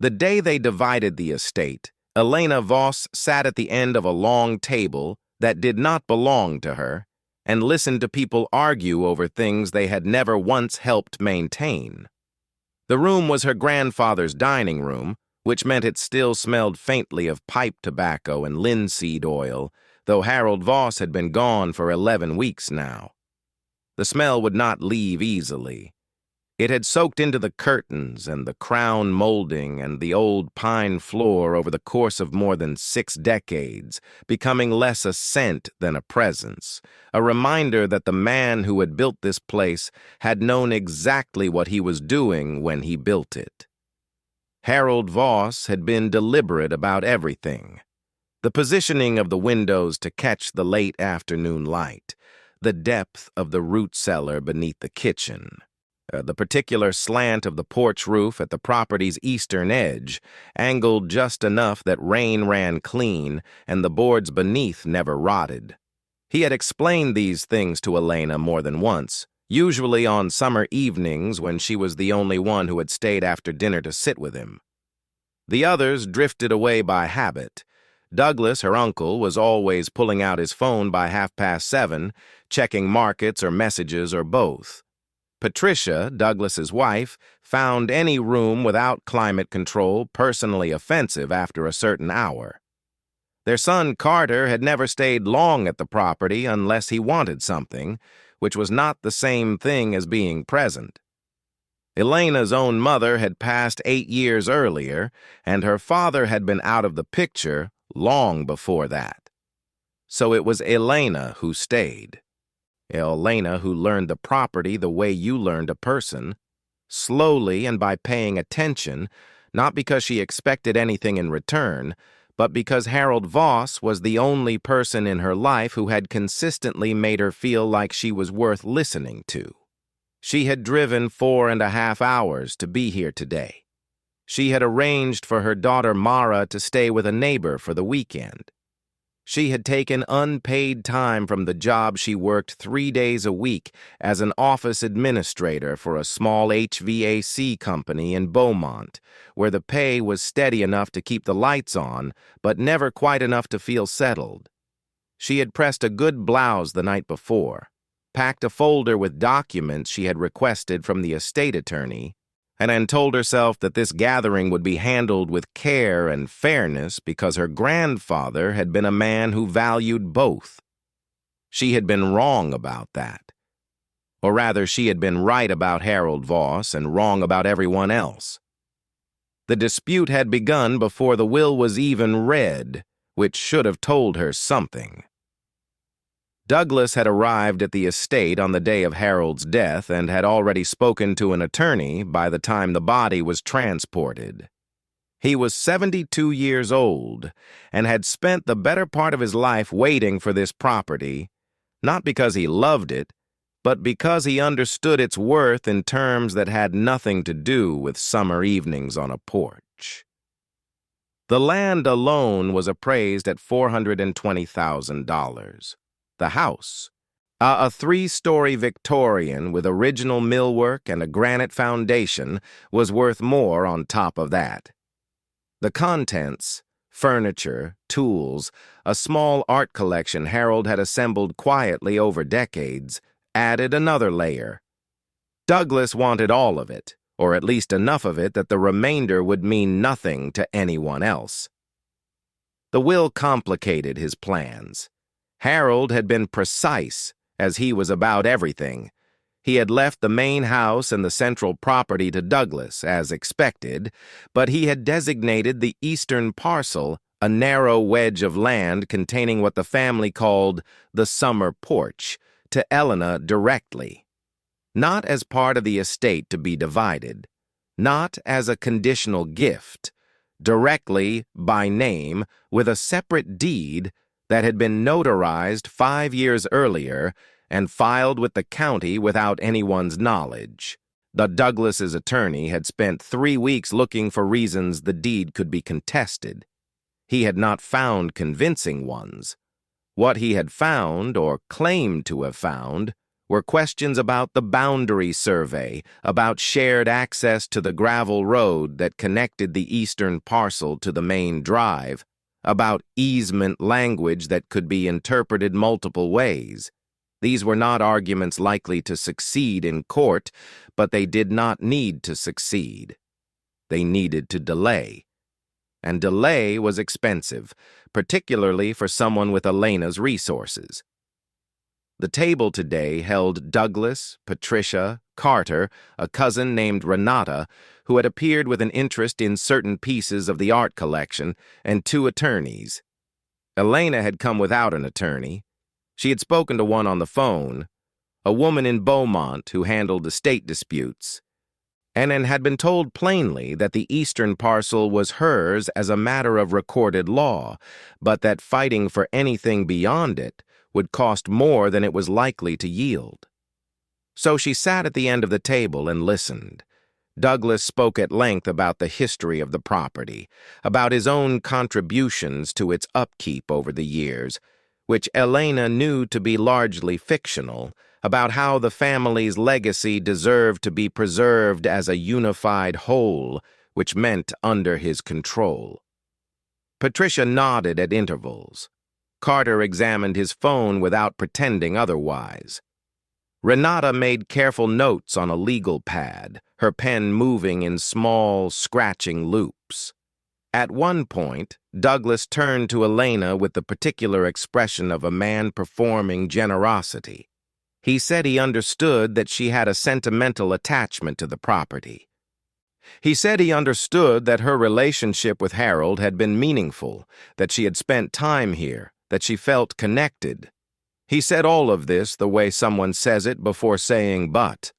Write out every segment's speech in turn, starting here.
The day they divided the estate, Elena Voss sat at the end of a long table that did not belong to her and listened to people argue over things they had never once helped maintain. The room was her grandfather's dining room, which meant it still smelled faintly of pipe tobacco and linseed oil, though Harold Voss had been gone for 11 weeks now. The smell would not leave easily. It had soaked into the curtains and the crown molding and the old pine floor over the course of more than 6 decades, becoming less a scent than a presence, a reminder that the man who had built this place had known exactly what he was doing when he built it. Harold Voss had been deliberate about everything. The positioning of the windows to catch the late afternoon light, the depth of the root cellar beneath the kitchen, the particular slant of the porch roof at the property's eastern edge, angled just enough that rain ran clean and the boards beneath never rotted. He had explained these things to Elena more than once, usually on summer evenings when she was the only one who had stayed after dinner to sit with him. The others drifted away by habit. Douglas, her uncle, was always pulling out his phone by 7:30, checking markets or messages or both. Patricia, Douglas's wife, found any room without climate control personally offensive after a certain hour. Their son Carter had never stayed long at the property unless he wanted something, which was not the same thing as being present. Elena's own mother had passed 8 years earlier, and her father had been out of the picture long before that. So it was Elena who stayed. Elena who learned the property the way you learned a person, slowly and by paying attention, not because she expected anything in return, but because Harold Voss was the only person in her life who had consistently made her feel like she was worth listening to. She had driven 4.5 hours to be here today. She had arranged for her daughter Mara to stay with a neighbor for the weekend. She had taken unpaid time from the job she worked 3 days a week as an office administrator for a small HVAC company in Beaumont, where the pay was steady enough to keep the lights on, but never quite enough to feel settled. She had pressed a good blouse the night before, packed a folder with documents she had requested from the estate attorney, and then told herself that this gathering would be handled with care and fairness because her grandfather had been a man who valued both. She had been wrong about that. Or rather, she had been right about Harold Voss and wrong about everyone else. The dispute had begun before the will was even read, which should have told her something. Douglas had arrived at the estate on the day of Harold's death and had already spoken to an attorney by the time the body was transported. He was 72 years old and had spent the better part of his life waiting for this property, not because he loved it, but because he understood its worth in terms that had nothing to do with summer evenings on a porch. The land alone was appraised at $420,000. The house, a 3-story Victorian with original millwork and a granite foundation, was worth more on top of that. The contents, furniture, tools, a small art collection Harold had assembled quietly over decades, added another layer. Douglas wanted all of it, or at least enough of it that the remainder would mean nothing to anyone else. The will complicated his plans. Harold had been precise, as he was about everything. He had left the main house and the central property to Douglas, as expected, but he had designated the eastern parcel, a narrow wedge of land containing what the family called the summer porch, to Elena directly. Not as part of the estate to be divided, not as a conditional gift, directly, by name, with a separate deed that had been notarized 5 years earlier and filed with the county without anyone's knowledge. The Douglas's attorney had spent 3 weeks looking for reasons the deed could be contested. He had not found convincing ones. What he had found, or claimed to have found, were questions about the boundary survey, about shared access to the gravel road that connected the eastern parcel to the main drive, about easement language that could be interpreted multiple ways. These were not arguments likely to succeed in court, but they did not need to succeed. They needed to delay. And delay was expensive, particularly for someone with Elena's resources. The table today held Douglas, Patricia, Carter, a cousin named Renata, who had appeared with an interest in certain pieces of the art collection, and two attorneys. Elena had come without an attorney. She had spoken to one on the phone, a woman in Beaumont who handled estate disputes, and had been told plainly that the eastern parcel was hers as a matter of recorded law, but that fighting for anything beyond it would cost more than it was likely to yield. So she sat at the end of the table and listened. Douglas spoke at length about the history of the property, about his own contributions to its upkeep over the years, which Elena knew to be largely fictional, about how the family's legacy deserved to be preserved as a unified whole, which meant under his control. Patricia nodded at intervals. Carter examined his phone without pretending otherwise. Renata made careful notes on a legal pad, her pen moving in small, scratching loops. At one point, Douglas turned to Elena with the particular expression of a man performing generosity. He said he understood that she had a sentimental attachment to the property. He said he understood that her relationship with Harold had been meaningful, that she had spent time here, that she felt connected. He said all of this the way someone says it before saying but.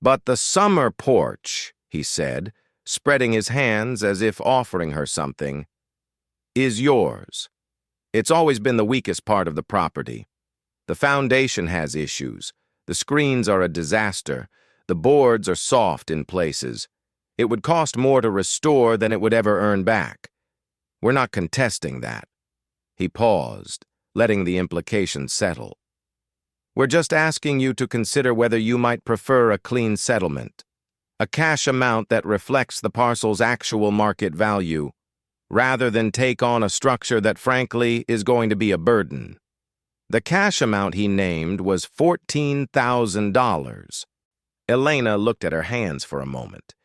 "But the summer porch," he said, spreading his hands as if offering her something, "is yours. It's always been the weakest part of the property. The foundation has issues. The screens are a disaster. The boards are soft in places. It would cost more to restore than it would ever earn back. We're not contesting that." He paused, letting the implication settle. "We're just asking you to consider whether you might prefer a clean settlement, a cash amount that reflects the parcel's actual market value, rather than take on a structure that frankly is going to be a burden." The cash amount he named was $14,000. Elena looked at her hands for a moment.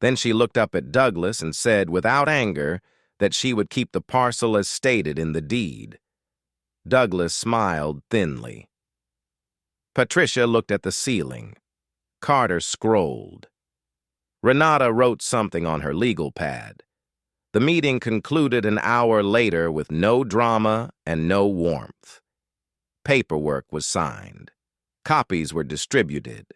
Then she looked up at Douglas and said, without anger, that she would keep the parcel as stated in the deed. Douglas smiled thinly. Patricia looked at the ceiling. Carter scrolled. Renata wrote something on her legal pad. The meeting concluded an hour later with no drama and no warmth. Paperwork was signed. Copies were distributed.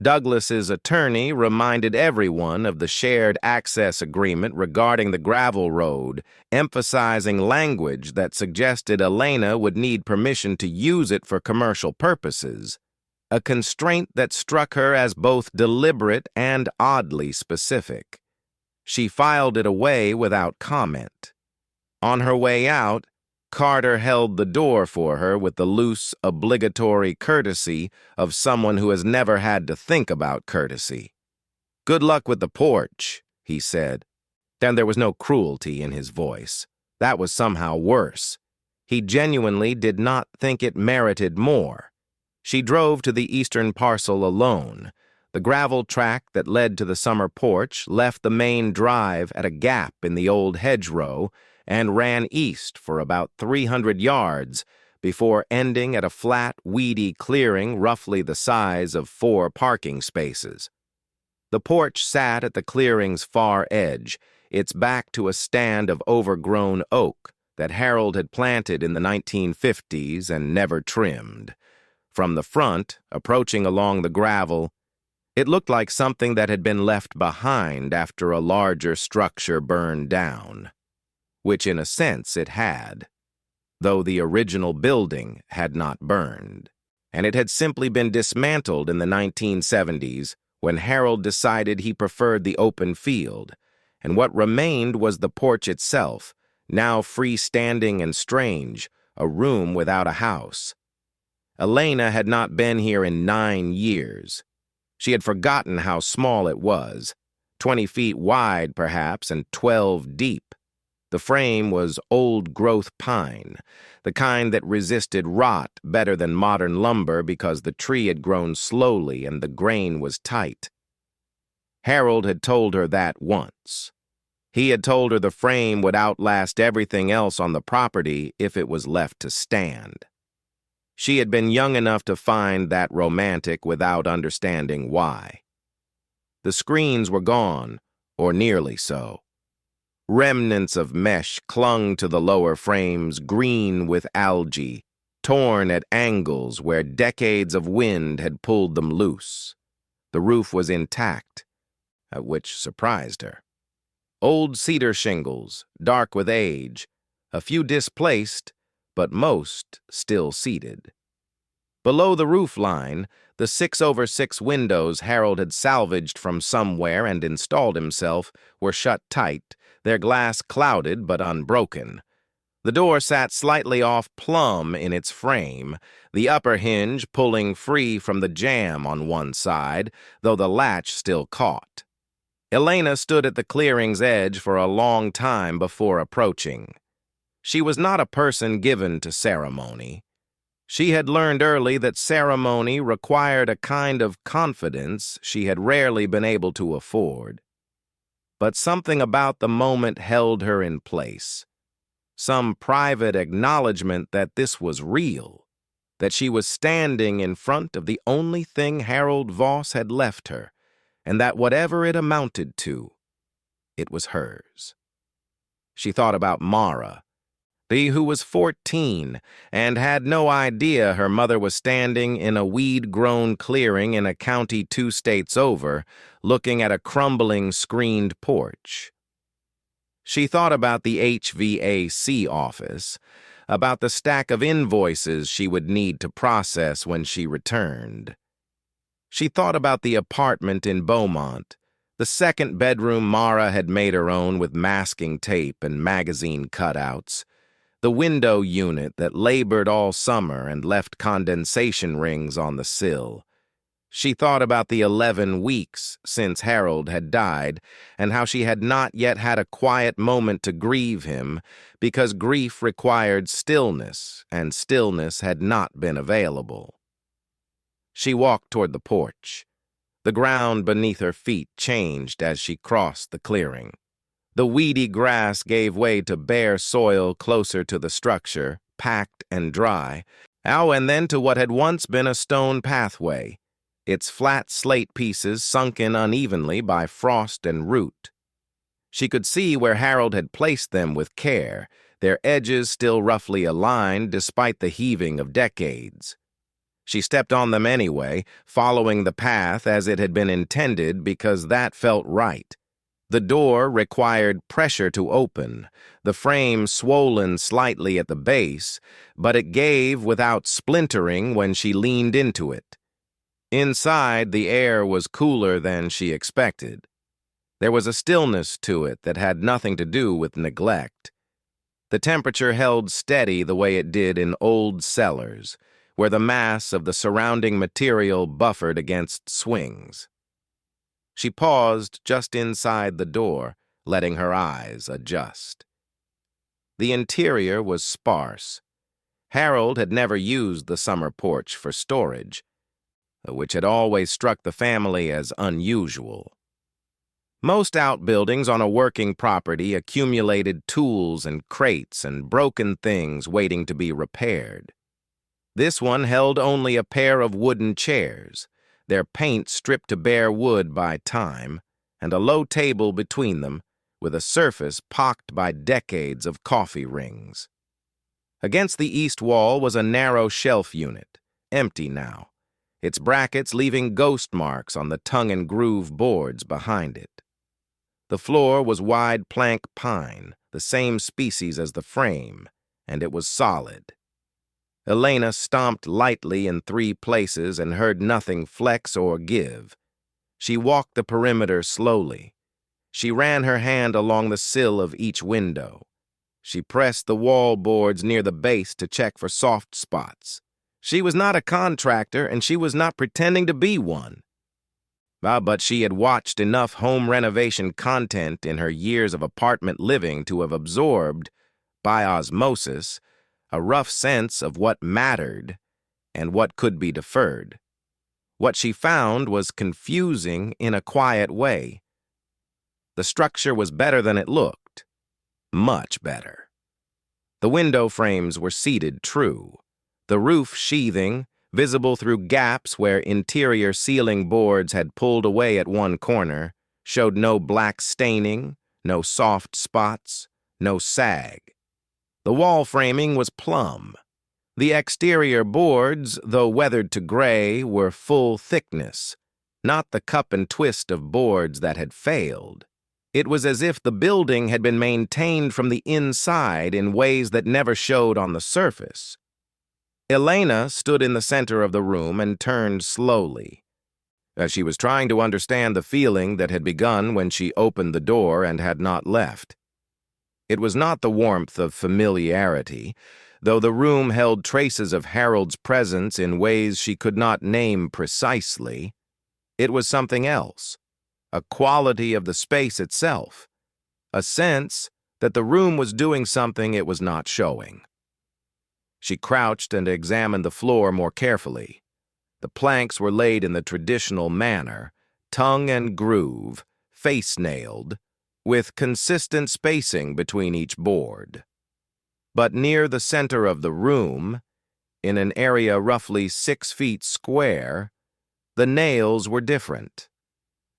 Douglas's attorney reminded everyone of the shared access agreement regarding the gravel road, emphasizing language that suggested Elena would need permission to use it for commercial purposes, a constraint that struck her as both deliberate and oddly specific. She filed it away without comment. On her way out, Carter held the door for her with the loose, obligatory courtesy of someone who has never had to think about courtesy. "Good luck with the porch," he said. Then there was no cruelty in his voice. That was somehow worse. He genuinely did not think it merited more. She drove to the eastern parcel alone. The gravel track that led to the summer porch left the main drive at a gap in the old hedgerow and ran east for about 300 yards before ending at a flat, weedy clearing roughly the size of 4 parking spaces. The porch sat at the clearing's far edge, its back to a stand of overgrown oak that Harold had planted in the 1950s and never trimmed. From the front, approaching along the gravel, it looked like something that had been left behind after a larger structure burned down, which in a sense it had, though the original building had not burned, and it had simply been dismantled in the 1970s when Harold decided he preferred the open field, and what remained was the porch itself, now freestanding and strange, a room without a house. Elena had not been here in 9 years. She had forgotten how small it was, 20 feet wide perhaps and 12 deep. The frame was old-growth pine, the kind that resisted rot better than modern lumber because the tree had grown slowly and the grain was tight. Harold had told her that once. He had told her the frame would outlast everything else on the property if it was left to stand. She had been young enough to find that romantic without understanding why. The screens were gone, or nearly so. Remnants of mesh clung to the lower frames, green with algae, torn at angles where decades of wind had pulled them loose. The roof was intact, which surprised her. Old cedar shingles, dark with age, a few displaced, but most still seated. Below the roof line, the 6/6 windows Harold had salvaged from somewhere and installed himself were shut tight, their glass clouded but unbroken. The door sat slightly off plumb in its frame, the upper hinge pulling free from the jamb on one side, though the latch still caught. Elena stood at the clearing's edge for a long time before approaching. She was not a person given to ceremony. She had learned early that ceremony required a kind of confidence she had rarely been able to afford. But something about the moment held her in place. Some private acknowledgement that this was real, that she was standing in front of the only thing Harold Voss had left her, and that whatever it amounted to, it was hers. She thought about Mara, who was 14 and had no idea her mother was standing in a weed-grown clearing in a county 2 states over, looking at a crumbling screened porch. She thought about the HVAC office, about the stack of invoices she would need to process when she returned. She thought about the apartment in Beaumont, the second bedroom Mara had made her own with masking tape and magazine cutouts, the window unit that labored all summer and left condensation rings on the sill. She thought about the 11 weeks since Harold had died and how she had not yet had a quiet moment to grieve him because grief required stillness, and stillness had not been available. She walked toward the porch. The ground beneath her feet changed as she crossed the clearing. The weedy grass gave way to bare soil closer to the structure, packed and dry, and then to what had once been a stone pathway, its flat slate pieces sunken unevenly by frost and root. She could see where Harold had placed them with care, their edges still roughly aligned despite the heaving of decades. She stepped on them anyway, following the path as it had been intended because that felt right. The door required pressure to open, the frame swollen slightly at the base, but it gave without splintering when she leaned into it. Inside, the air was cooler than she expected. There was a stillness to it that had nothing to do with neglect. The temperature held steady the way it did in old cellars, where the mass of the surrounding material buffered against swings. She paused just inside the door, letting her eyes adjust. The interior was sparse. Harold had never used the summer porch for storage, which had always struck the family as unusual. Most outbuildings on a working property accumulated tools and crates and broken things waiting to be repaired. This one held only a pair of wooden chairs, their paint stripped to bare wood by time, and a low table between them, with a surface pocked by decades of coffee rings. Against the east wall was a narrow shelf unit, empty now, its brackets leaving ghost marks on the tongue-and-groove boards behind it. The floor was wide plank pine, the same species as the frame, and it was solid. Elena stomped lightly in 3 places and heard nothing flex or give. She walked the perimeter slowly. She ran her hand along the sill of each window. She pressed the wall boards near the base to check for soft spots. She was not a contractor, and she was not pretending to be one. But she had watched enough home renovation content in her years of apartment living to have absorbed, by osmosis, a rough sense of what mattered and what could be deferred. What she found was confusing in a quiet way. The structure was better than it looked, much better. The window frames were seated true, the roof sheathing, visible through gaps where interior ceiling boards had pulled away at one corner, showed no black staining, no soft spots, no sag. The wall framing was plumb. The exterior boards, though weathered to gray, were full thickness, not the cup and twist of boards that had failed. It was as if the building had been maintained from the inside in ways that never showed on the surface. Elena stood in the center of the room and turned slowly, as she was trying to understand the feeling that had begun when she opened the door and had not left. It was not the warmth of familiarity, though the room held traces of Harold's presence in ways she could not name precisely. It was something else, a quality of the space itself, a sense that the room was doing something it was not showing. She crouched and examined the floor more carefully. The planks were laid in the traditional manner, tongue and groove, face-nailed, with consistent spacing between each board. But near the center of the room, in an area roughly 6 feet square, the nails were different.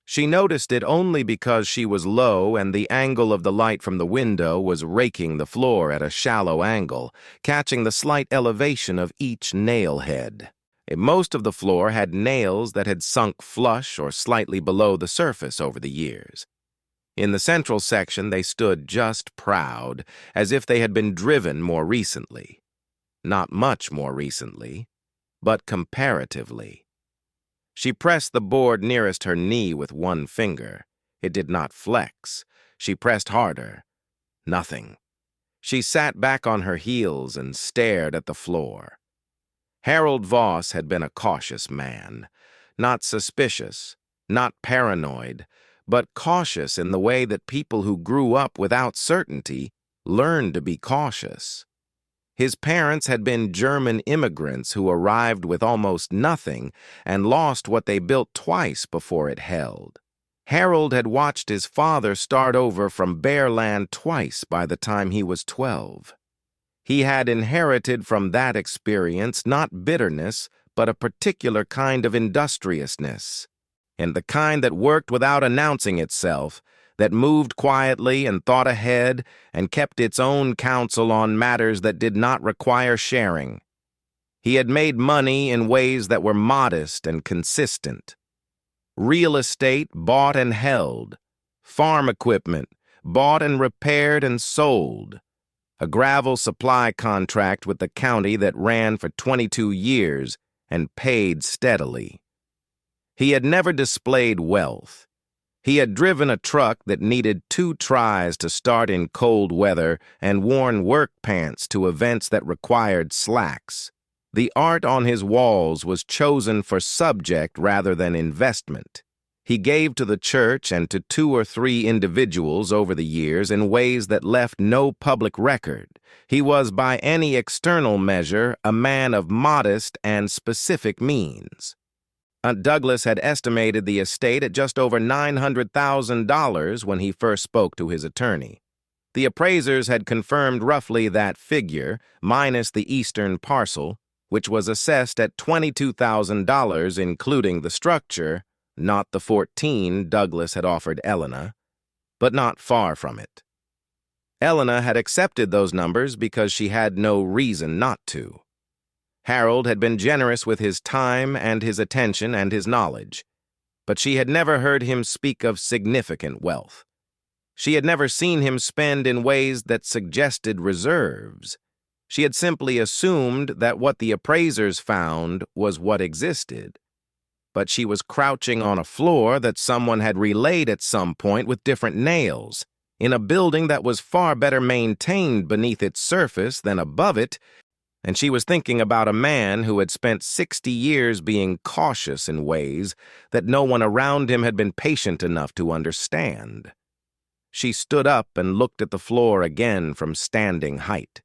She noticed it only because she was low and the angle of the light from the window was raking the floor at a shallow angle, catching the slight elevation of each nail head. Most of the floor had nails that had sunk flush or slightly below the surface over the years. In the central section they stood just proud, as if they had been driven more recently. Not much more recently, but comparatively. She pressed the board nearest her knee with one finger. It did not flex. She pressed harder. Nothing. She sat back on her heels and stared at the floor. Harold Voss had been a cautious man, not suspicious, not paranoid, but cautious in the way that people who grew up without certainty learn to be cautious. His parents had been German immigrants who arrived with almost nothing and lost what they built twice before it held. Harold had watched his father start over from bare land twice by the time he was 12. He had inherited from that experience not bitterness, but a particular kind of industriousness, and the kind that worked without announcing itself, that moved quietly and thought ahead and kept its own counsel on matters that did not require sharing. He had made money in ways that were modest and consistent. Real estate bought and held, farm equipment bought and repaired and sold, a gravel supply contract with the county that ran for 22 years and paid steadily. He had never displayed wealth. He had driven a truck that needed 2 tries to start in cold weather and worn work pants to events that required slacks. The art on his walls was chosen for subject rather than investment. He gave to the church and to 2 or 3 individuals over the years in ways that left no public record. He was, by any external measure, a man of modest and specific means. Douglas had estimated the estate at just over $900,000 when he first spoke to his attorney. The appraisers had confirmed roughly that figure, minus the eastern parcel, which was assessed at $22,000 including the structure, not the $14,000 Douglas had offered Elena, but not far from it. Elena had accepted those numbers because she had no reason not to. Harold had been generous with his time and his attention and his knowledge, but she had never heard him speak of significant wealth. She had never seen him spend in ways that suggested reserves. She had simply assumed that what the appraisers found was what existed. But she was crouching on a floor that someone had relayed at some point with different nails, in a building that was far better maintained beneath its surface than above it, And she was thinking about a man who had spent 60 years being cautious in ways that no one around him had been patient enough to understand. She stood up and looked at the floor again from standing height.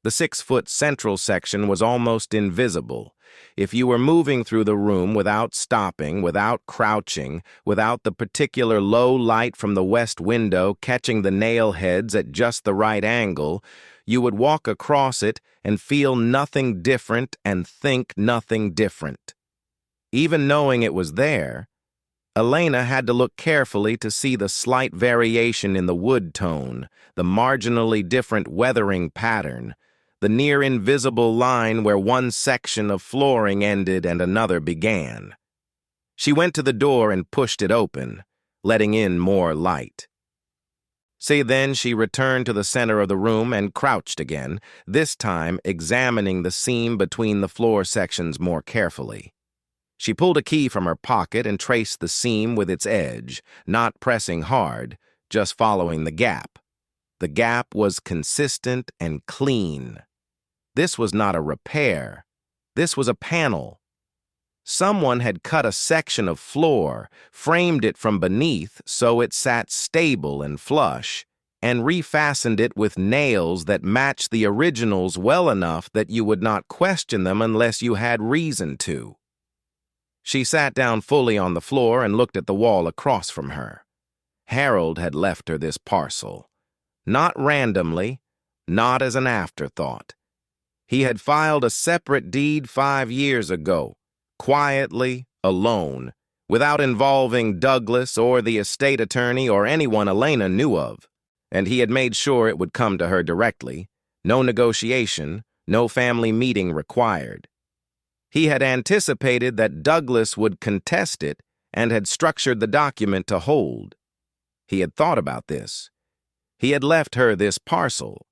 The 6-foot central section was almost invisible. If you were moving through the room without stopping, without crouching, without the particular low light from the west window catching the nail heads at just the right angle, you would walk across it and feel nothing different and think nothing different. Even knowing it was there, Elena had to look carefully to see the slight variation in the wood tone, the marginally different weathering pattern, the near-invisible line where one section of flooring ended and another began. She went to the door and pushed it open, letting in more light. Then she returned to the center of the room and crouched again, this time examining the seam between the floor sections more carefully. She pulled a key from her pocket and traced the seam with its edge, not pressing hard, just following the gap. The gap was consistent and clean. This was not a repair. This was a panel. Someone had cut a section of floor, framed it from beneath so it sat stable and flush, and refastened it with nails that matched the originals well enough that you would not question them unless you had reason to. She sat down fully on the floor and looked at the wall across from her. Harold had left her this parcel. Not randomly, not as an afterthought. He had filed a separate deed 5 years ago, quietly, alone, without involving Douglas or the estate attorney or anyone Elena knew of, and he had made sure it would come to her directly, no negotiation, no family meeting required. He had anticipated that Douglas would contest it and had structured the document to hold. He had thought about this. He had left her this parcel.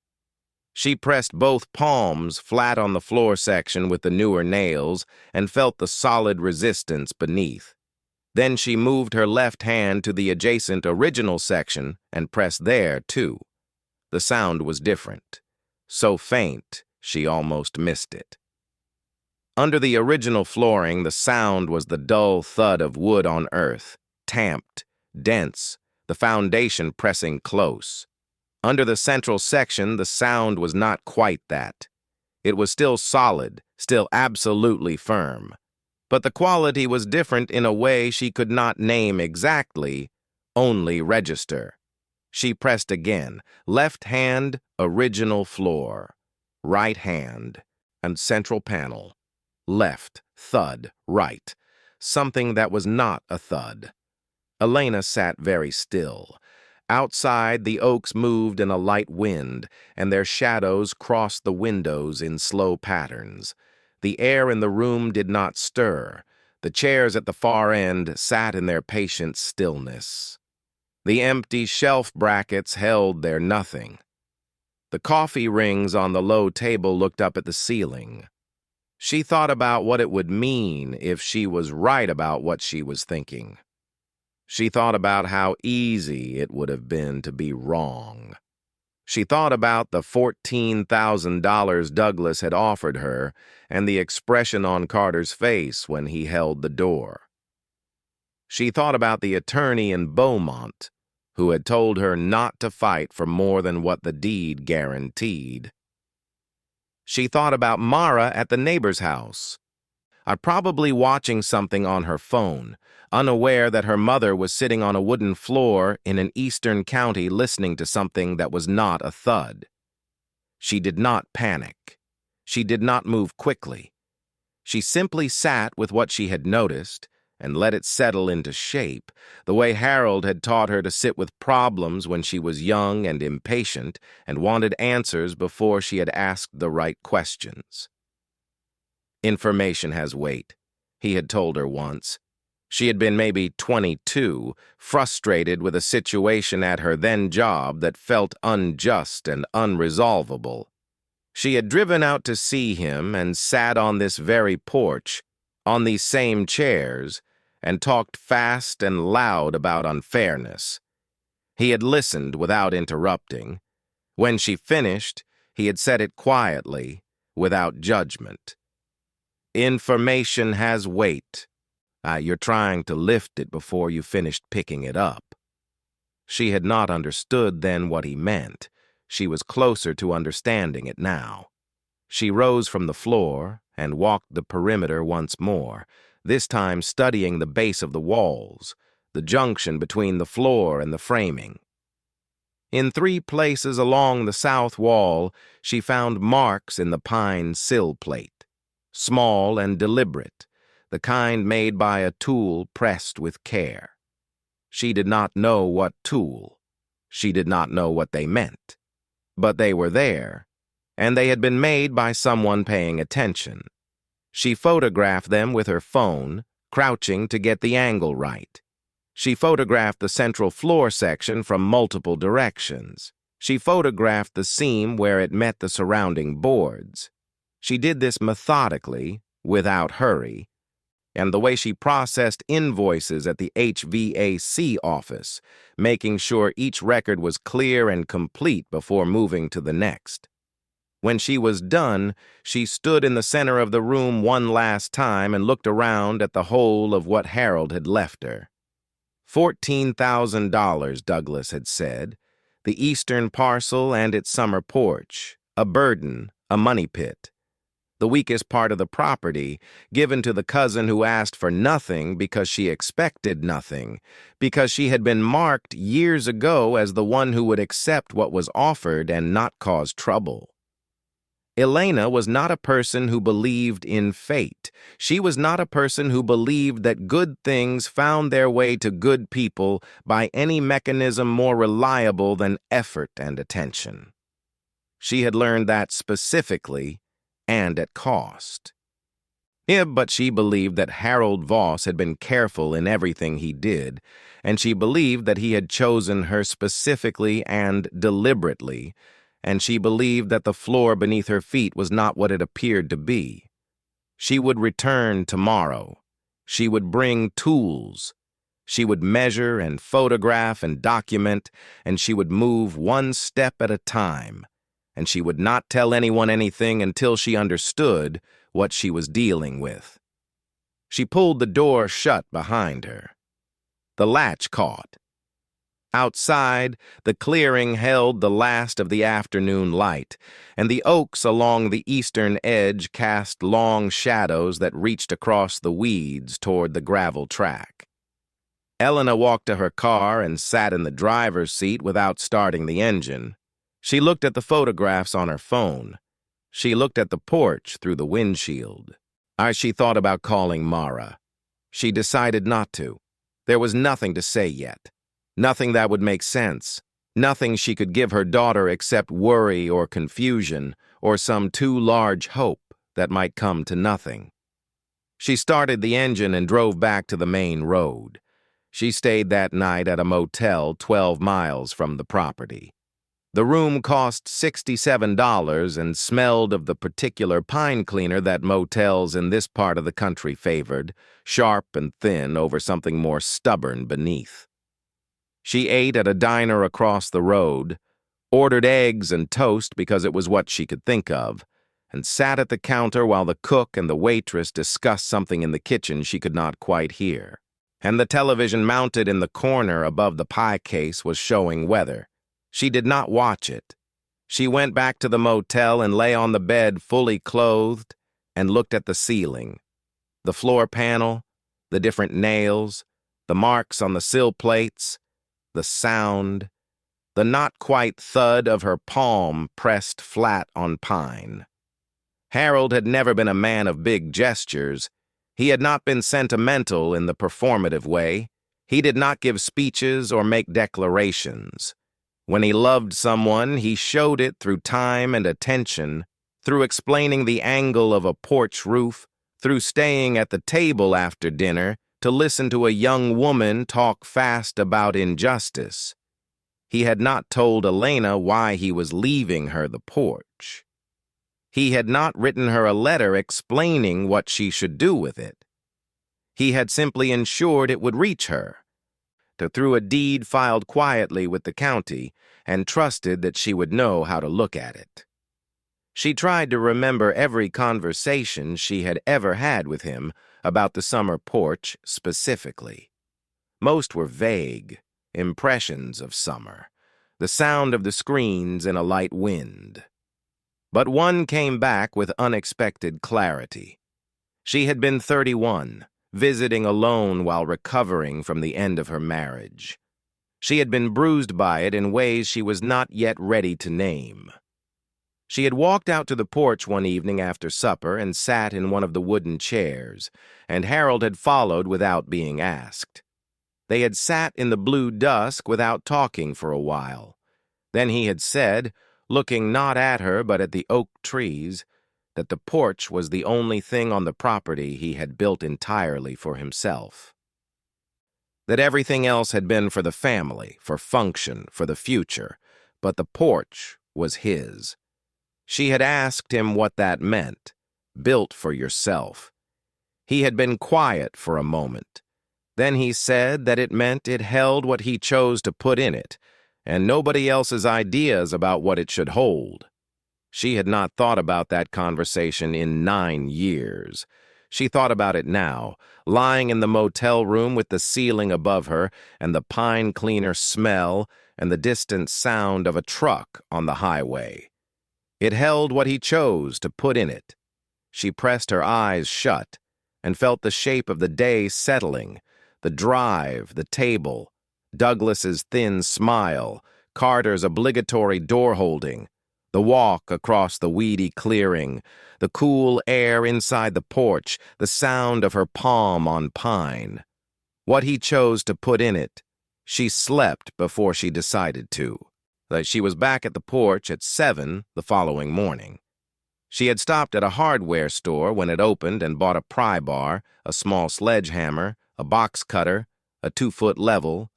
She pressed both palms flat on the floor section with the newer nails and felt the solid resistance beneath. Then she moved her left hand to the adjacent original section and pressed there, too. The sound was different. So faint, she almost missed it. Under the original flooring, the sound was the dull thud of wood on earth, tamped, dense, the foundation pressing close. Under the central section, the sound was not quite that. It was still solid, still absolutely firm. But the quality was different in a way she could not name exactly, only register. She pressed again. Left hand, original floor. Right hand, and central panel. Left, thud, right. Something that was not a thud. Elena sat very still. Outside, the oaks moved in a light wind, and their shadows crossed the windows in slow patterns. The air in the room did not stir. The chairs at the far end sat in their patient stillness. The empty shelf brackets held their nothing. The coffee rings on the low table looked up at the ceiling. She thought about what it would mean if she was right about what she was thinking. She thought about how easy it would have been to be wrong. She thought about the $14,000 Douglas had offered her and the expression on Carter's face when he held the door. She thought about the attorney in Beaumont who had told her not to fight for more than what the deed guaranteed. She thought about Mara at the neighbor's house, probably watching something on her phone, unaware that her mother was sitting on a wooden floor in an eastern county listening to something that was not a thud. She did not panic. She did not move quickly. She simply sat with what she had noticed and let it settle into shape, the way Harold had taught her to sit with problems when she was young and impatient and wanted answers before she had asked the right questions. Information has weight, he had told her once. She had been maybe 22, frustrated with a situation at her then job that felt unjust and unresolvable. She had driven out to see him and sat on this very porch, on these same chairs, and talked fast and loud about unfairness. He had listened without interrupting. When she finished, he had said it quietly, without judgment. Information has weight. You're trying to lift it before you finished picking it up. She had not understood then what he meant. She was closer to understanding it now. She rose from the floor and walked the perimeter once more, this time studying the base of the walls, the junction between the floor and the framing. In 3 places along the south wall, she found marks in the pine sill plate, small and deliberate, the kind made by a tool pressed with care. She did not know what tool. She did not know what they meant. But they were there, and they had been made by someone paying attention. She photographed them with her phone, crouching to get the angle right. She photographed the central floor section from multiple directions. She photographed the seam where it met the surrounding boards. She did this methodically, without hurry, and the way she processed invoices at the HVAC office, making sure each record was clear and complete before moving to the next. When she was done, she stood in the center of the room one last time and looked around at the whole of what Harold had left her. $14,000, Douglas had said, the eastern parcel and its summer porch, a burden, a money pit. The weakest part of the property, given to the cousin who asked for nothing because she expected nothing, because she had been marked years ago as the one who would accept what was offered and not cause trouble. Elena was not a person who believed in fate. She was not a person who believed that good things found their way to good people by any mechanism more reliable than effort and attention. She had learned that specifically and at cost. But she believed that Harold Voss had been careful in everything he did, and she believed that he had chosen her specifically and deliberately, and she believed that the floor beneath her feet was not what it appeared to be. She would return tomorrow. She would bring tools. She would measure and photograph and document, and she would move one step at a time, and she would not tell anyone anything until she understood what she was dealing with. She pulled the door shut behind her. The latch caught. Outside, the clearing held the last of the afternoon light, and the oaks along the eastern edge cast long shadows that reached across the weeds toward the gravel track. Elena walked to her car and sat in the driver's seat without starting the engine. She looked at the photographs on her phone. She looked at the porch through the windshield. She thought about calling Mara. She decided not to. There was nothing to say yet. Nothing that would make sense. Nothing she could give her daughter except worry or confusion or some too large hope that might come to nothing. She started the engine and drove back to the main road. She stayed that night at a motel 12 miles from the property. The room cost $67 and smelled of the particular pine cleaner that motels in this part of the country favored, sharp and thin over something more stubborn beneath. She ate at a diner across the road, ordered eggs and toast because it was what she could think of, and sat at the counter while the cook and the waitress discussed something in the kitchen she could not quite hear. And the television mounted in the corner above the pie case was showing weather. She did not watch it. She went back to the motel and lay on the bed fully clothed and looked at the ceiling, the floor panel, the different nails, the marks on the sill plates, the sound, the not-quite thud of her palm pressed flat on pine. Harold had never been a man of big gestures. He had not been sentimental in the performative way. He did not give speeches or make declarations. When he loved someone, he showed it through time and attention, through explaining the angle of a porch roof, through staying at the table after dinner to listen to a young woman talk fast about injustice. He had not told Elena why he was leaving her the porch. He had not written her a letter explaining what she should do with it. He had simply ensured it would reach her, through a deed filed quietly with the county, and trusted that she would know how to look at it. She tried to remember every conversation she had ever had with him about the summer porch specifically. Most were vague impressions of summer, the sound of the screens in a light wind. But one came back with unexpected clarity. She had been 31, visiting alone while recovering from the end of her marriage. She had been bruised by it in ways she was not yet ready to name. She had walked out to the porch one evening after supper and sat in one of the wooden chairs, and Harold had followed without being asked. They had sat in the blue dusk without talking for a while. Then he had said, looking not at her but at the oak trees, that the porch was the only thing on the property he had built entirely for himself. That everything else had been for the family, for function, for the future, but the porch was his. She had asked him what that meant, built for yourself. He had been quiet for a moment. Then he said that it meant it held what he chose to put in it, and nobody else's ideas about what it should hold. She had not thought about that conversation in 9 years. She thought about it now, lying in the motel room with the ceiling above her and the pine cleaner smell and the distant sound of a truck on the highway. It held what he chose to put in it. She pressed her eyes shut and felt the shape of the day settling, the drive, the table, Douglas's thin smile, Carter's obligatory door-holding, the walk across the weedy clearing, the cool air inside the porch, the sound of her palm on pine. What he chose to put in it, she slept before she decided to. That she was back at the porch at 7 the following morning. She had stopped at a hardware store when it opened and bought a pry bar, a small sledgehammer, a box cutter, a 2-foot level,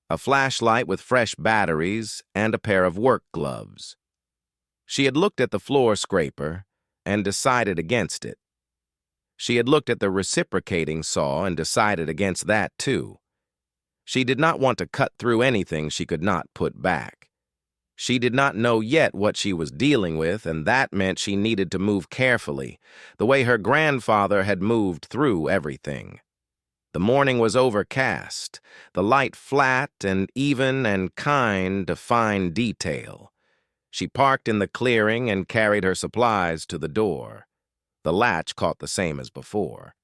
a flashlight with fresh batteries, and a pair of work gloves. She had looked at the floor scraper and decided against it. She had looked at the reciprocating saw and decided against that too. She did not want to cut through anything she could not put back. She did not know yet what she was dealing with, and that meant she needed to move carefully, the way her grandfather had moved through everything. The morning was overcast, the light flat and even and kind to fine detail. She parked in the clearing and carried her supplies to the door. The latch caught the same as before.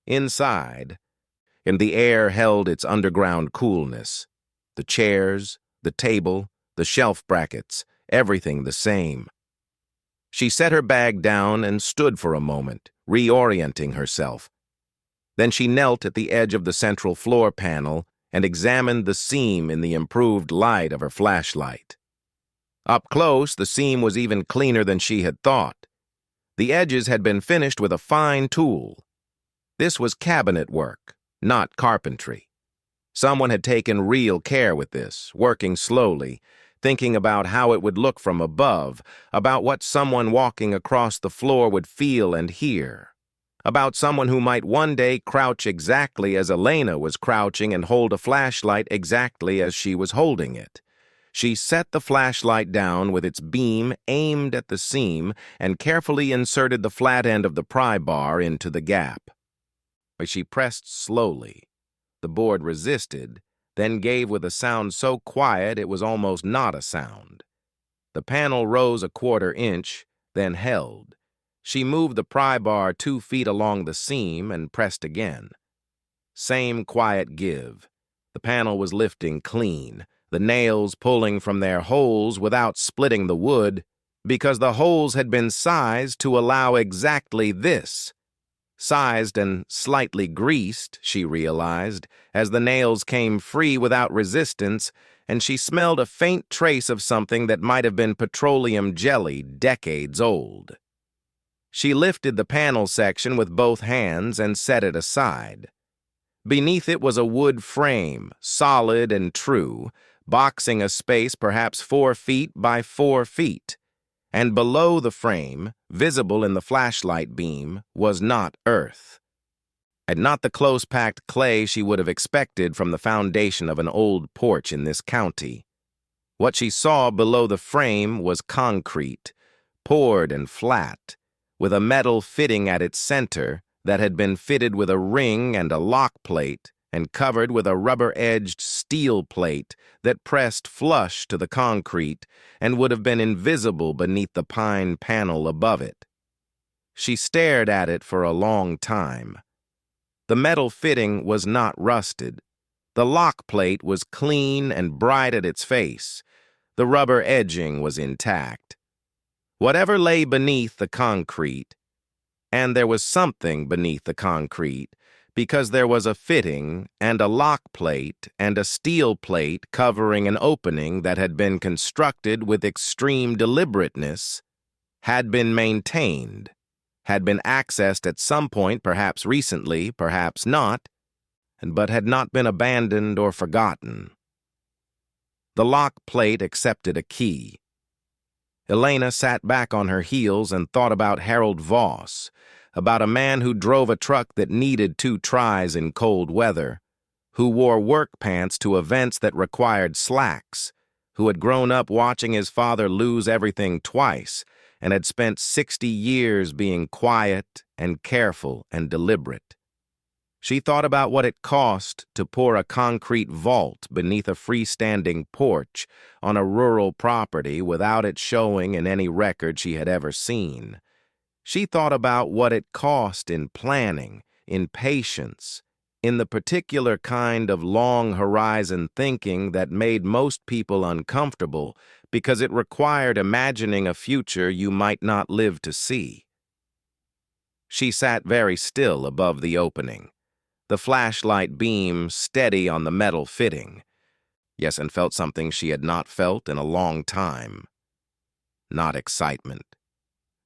Inside, and the air held its underground coolness. The chairs, the table, the shelf brackets, everything the same. She set her bag down and stood for a moment, reorienting herself. Then she knelt at the edge of the central floor panel and examined the seam in the improved light of her flashlight. Up close, the seam was even cleaner than she had thought. The edges had been finished with a fine tool. This was cabinet work, not carpentry. Someone had taken real care with this, working slowly, thinking about how it would look from above, about what someone walking across the floor would feel and hear, about someone who might one day crouch exactly as Elena was crouching and hold a flashlight exactly as she was holding it. She set the flashlight down with its beam aimed at the seam and carefully inserted the flat end of the pry bar into the gap. She pressed slowly. The board resisted, then gave with a sound so quiet it was almost not a sound. The panel rose a 1/4 inch, then held. She moved the pry bar 2 feet along the seam and pressed again. Same quiet give. The panel was lifting clean, the nails pulling from their holes without splitting the wood, because the holes had been sized to allow exactly this. Sized and slightly greased, she realized, as the nails came free without resistance, and she smelled a faint trace of something that might have been petroleum jelly decades old. She lifted the panel section with both hands and set it aside. Beneath it was a wood frame, solid and true, boxing a space perhaps 4 feet by 4 feet. And below the frame, visible in the flashlight beam, was not earth. And not the close-packed clay she would have expected from the foundation of an old porch in this county. What she saw below the frame was concrete, poured and flat, with a metal fitting at its center that had been fitted with a ring and a lock plate and covered with a rubber-edged steel plate that pressed flush to the concrete and would have been invisible beneath the pine panel above it. She stared at it for a long time. The metal fitting was not rusted. The lock plate was clean and bright at its face. The rubber edging was intact. Whatever lay beneath the concrete, and there was something beneath the concrete, because there was a fitting and a lock plate and a steel plate covering an opening that had been constructed with extreme deliberateness, had been maintained, had been accessed at some point, perhaps recently, perhaps not, but had not been abandoned or forgotten. The lock plate accepted a key. Elena sat back on her heels and thought about Harold Voss, about a man who drove a truck that needed 2 tries in cold weather, who wore work pants to events that required slacks, who had grown up watching his father lose everything twice and had spent 60 years being quiet and careful and deliberate. She thought about what it cost to pour a concrete vault beneath a freestanding porch on a rural property without it showing in any record she had ever seen. She thought about what it cost in planning, in patience, in the particular kind of long-horizon thinking that made most people uncomfortable because it required imagining a future you might not live to see. She sat very still above the opening, the flashlight beam steady on the metal fitting. Yes, and felt something she had not felt in a long time. Not excitement.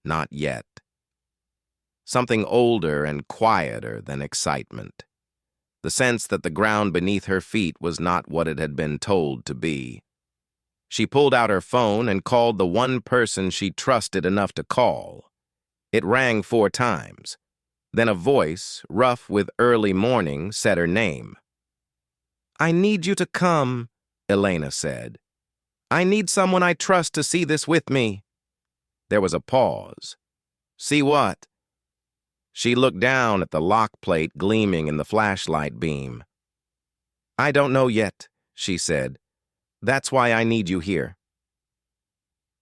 Not yet. Something older and quieter than excitement. The sense that the ground beneath her feet was not what it had been told to be. She pulled out her phone and called the one person she trusted enough to call. It rang 4 times. Then a voice, rough with early morning, said her name. "I need you to come," Elena said. "I need someone I trust to see this with me." There was a pause. "See what?" She looked down at the lock plate gleaming in the flashlight beam. "I don't know yet," she said. "That's why I need you here."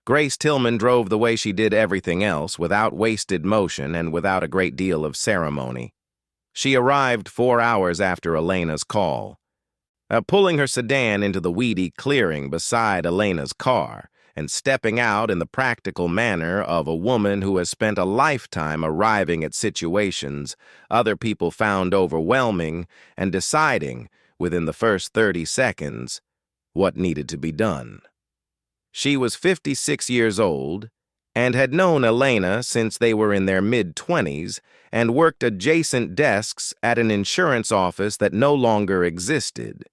Grace Tillman drove the way she did everything else, without wasted motion and without a great deal of ceremony. She arrived 4 hours after Elena's call. Pulling her sedan into the weedy clearing beside Elena's car, and stepping out in the practical manner of a woman who has spent a lifetime arriving at situations other people found overwhelming and deciding, within the first 30 seconds, what needed to be done. She was 56 years old and had known Elena since they were in their mid-20s and worked adjacent desks at an insurance office that no longer existed.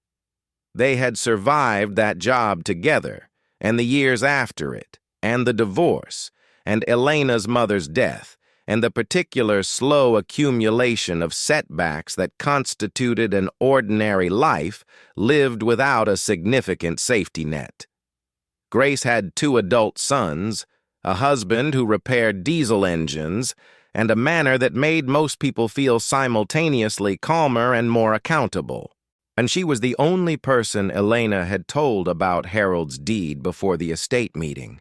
They had survived that job together, and the years after it, and the divorce, and Elena's mother's death, and the particular slow accumulation of setbacks that constituted an ordinary life lived without a significant safety net. Grace had 2 adult sons, a husband who repaired diesel engines, and a manner that made most people feel simultaneously calmer and more accountable. And she was the only person Elena had told about Harold's deed before the estate meeting.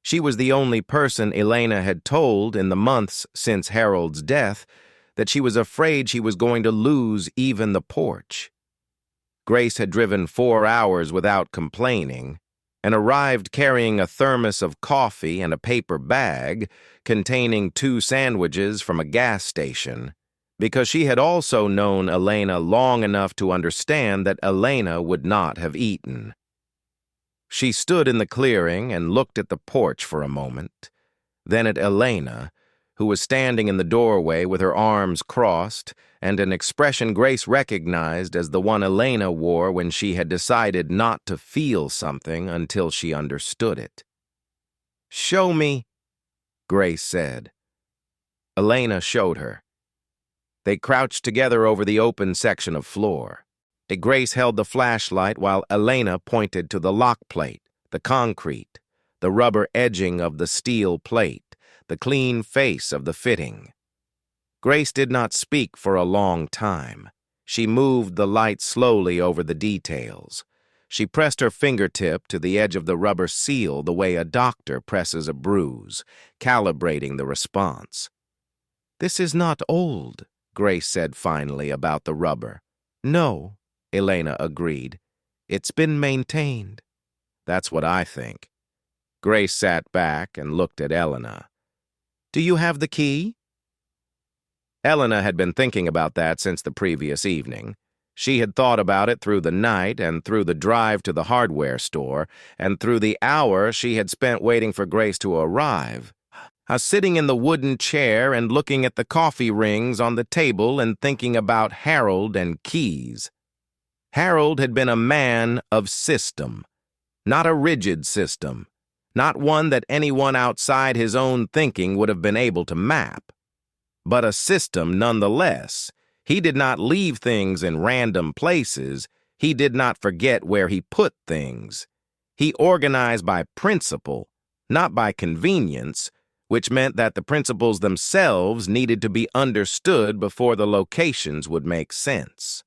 She was the only person Elena had told in the months since Harold's death that she was afraid she was going to lose even the porch. Grace had driven 4 hours without complaining and arrived carrying a thermos of coffee and a paper bag containing 2 sandwiches from a gas station, because she had also known Elena long enough to understand that Elena would not have eaten. She stood in the clearing and looked at the porch for a moment, then at Elena, who was standing in the doorway with her arms crossed and an expression Grace recognized as the one Elena wore when she had decided not to feel something until she understood it. "Show me," Grace said. Elena showed her. They crouched together over the open section of floor. Grace held the flashlight while Elena pointed to the lock plate, the concrete, the rubber edging of the steel plate, the clean face of the fitting. Grace did not speak for a long time. She moved the light slowly over the details. She pressed her fingertip to the edge of the rubber seal the way a doctor presses a bruise, calibrating the response. "This is not old," Grace said finally about the rubber. "No," Elena agreed. "It's been maintained." "That's what I think." Grace sat back and looked at Elena. "Do you have the key?" Elena had been thinking about that since the previous evening. She had thought about it through the night and through the drive to the hardware store and through the hour she had spent waiting for Grace to arrive. Sitting in the wooden chair and looking at the coffee rings on the table and thinking about Harold and keys. Harold had been a man of system, not a rigid system, not one that anyone outside his own thinking would have been able to map. But a system nonetheless. He did not leave things in random places. He did not forget where he put things. He organized by principle, not by convenience, which meant that the principles themselves needed to be understood before the locations would make sense.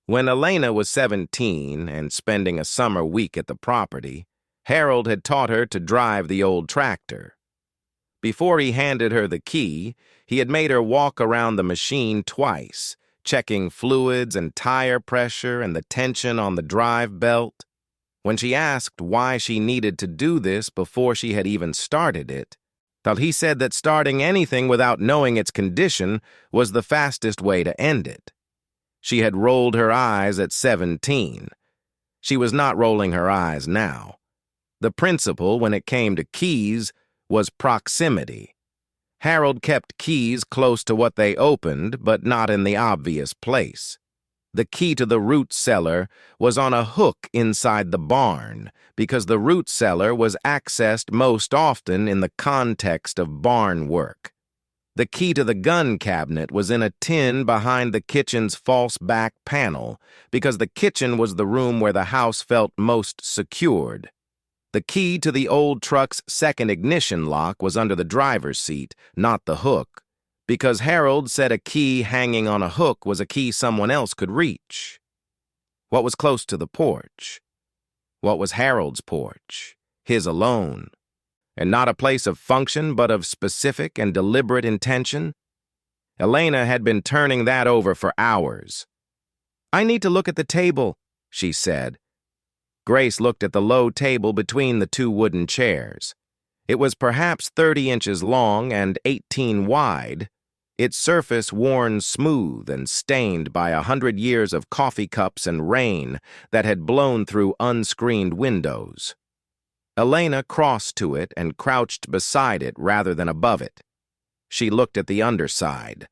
When Elena was 17 and spending a summer week at the property, Harold had taught her to drive the old tractor. Before he handed her the key, he had made her walk around the machine twice, checking fluids and tire pressure and the tension on the drive belt. When she asked why she needed to do this before she had even started it, he said that starting anything without knowing its condition was the fastest way to end it. She had rolled her eyes at 17. She was not rolling her eyes now. The principle, when it came to keys, was proximity. Harold kept keys close to what they opened, but not in the obvious place. The key to the root cellar was on a hook inside the barn, because the root cellar was accessed most often in the context of barn work. The key to the gun cabinet was in a tin behind the kitchen's false back panel, because the kitchen was the room where the house felt most secured. The key to the old truck's second ignition lock was under the driver's seat, not the hook, because Harold said a key hanging on a hook was a key someone else could reach. What was close to the porch? What was Harold's porch? His alone. And not a place of function, but of specific and deliberate intention? Elena had been turning that over for hours. "I need to look at the table," she said. Grace looked at the low table between the two wooden chairs. It was perhaps 30 inches long and 18 wide, its surface worn smooth and stained by 100 years of coffee cups and rain that had blown through unscreened windows. Elena crossed to it and crouched beside it rather than above it. She looked at the underside.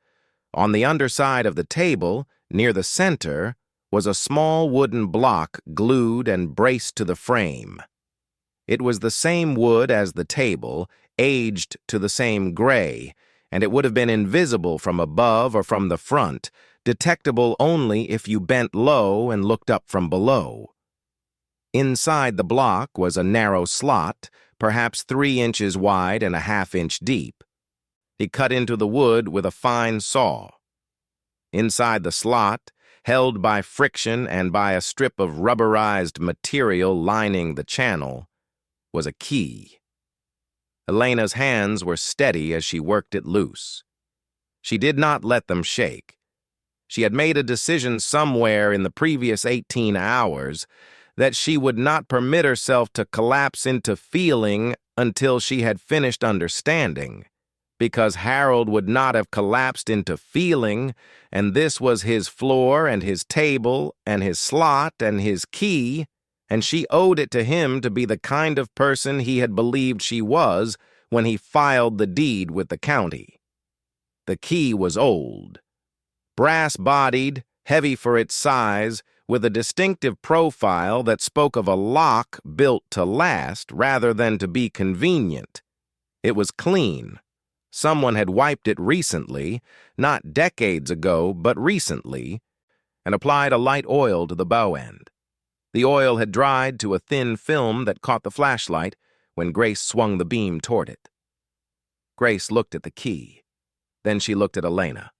On the underside of the table, near the center, was a small wooden block glued and braced to the frame. It was the same wood as the table, aged to the same gray, and it would have been invisible from above or from the front, detectable only if you bent low and looked up from below. Inside the block was a narrow slot, perhaps 3 inches wide and a half-inch deep. He cut into the wood with a fine saw. Inside the slot, held by friction and by a strip of rubberized material lining the channel, was a key. Elena's hands were steady as she worked it loose. She did not let them shake. She had made a decision somewhere in the previous 18 hours that she would not permit herself to collapse into feeling until she had finished understanding, because Harold would not have collapsed into feeling, and this was his floor and his table and his slot and his key, and she owed it to him to be the kind of person he had believed she was when he filed the deed with the county. The key was old, brass-bodied, heavy for its size, with a distinctive profile that spoke of a lock built to last rather than to be convenient. It was clean. Someone had wiped it recently, not decades ago, but recently, and applied a light oil to the bow end. The oil had dried to a thin film that caught the flashlight, when Grace swung the beam toward it. Grace looked at the key. Then she looked at Elena.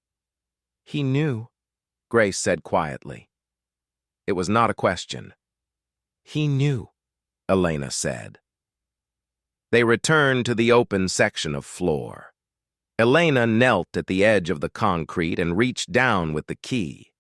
"He knew," Grace said quietly. It was not a question. "He knew," Elena said. They returned to the open section of floor. Elena knelt at the edge of the concrete and reached down with the key.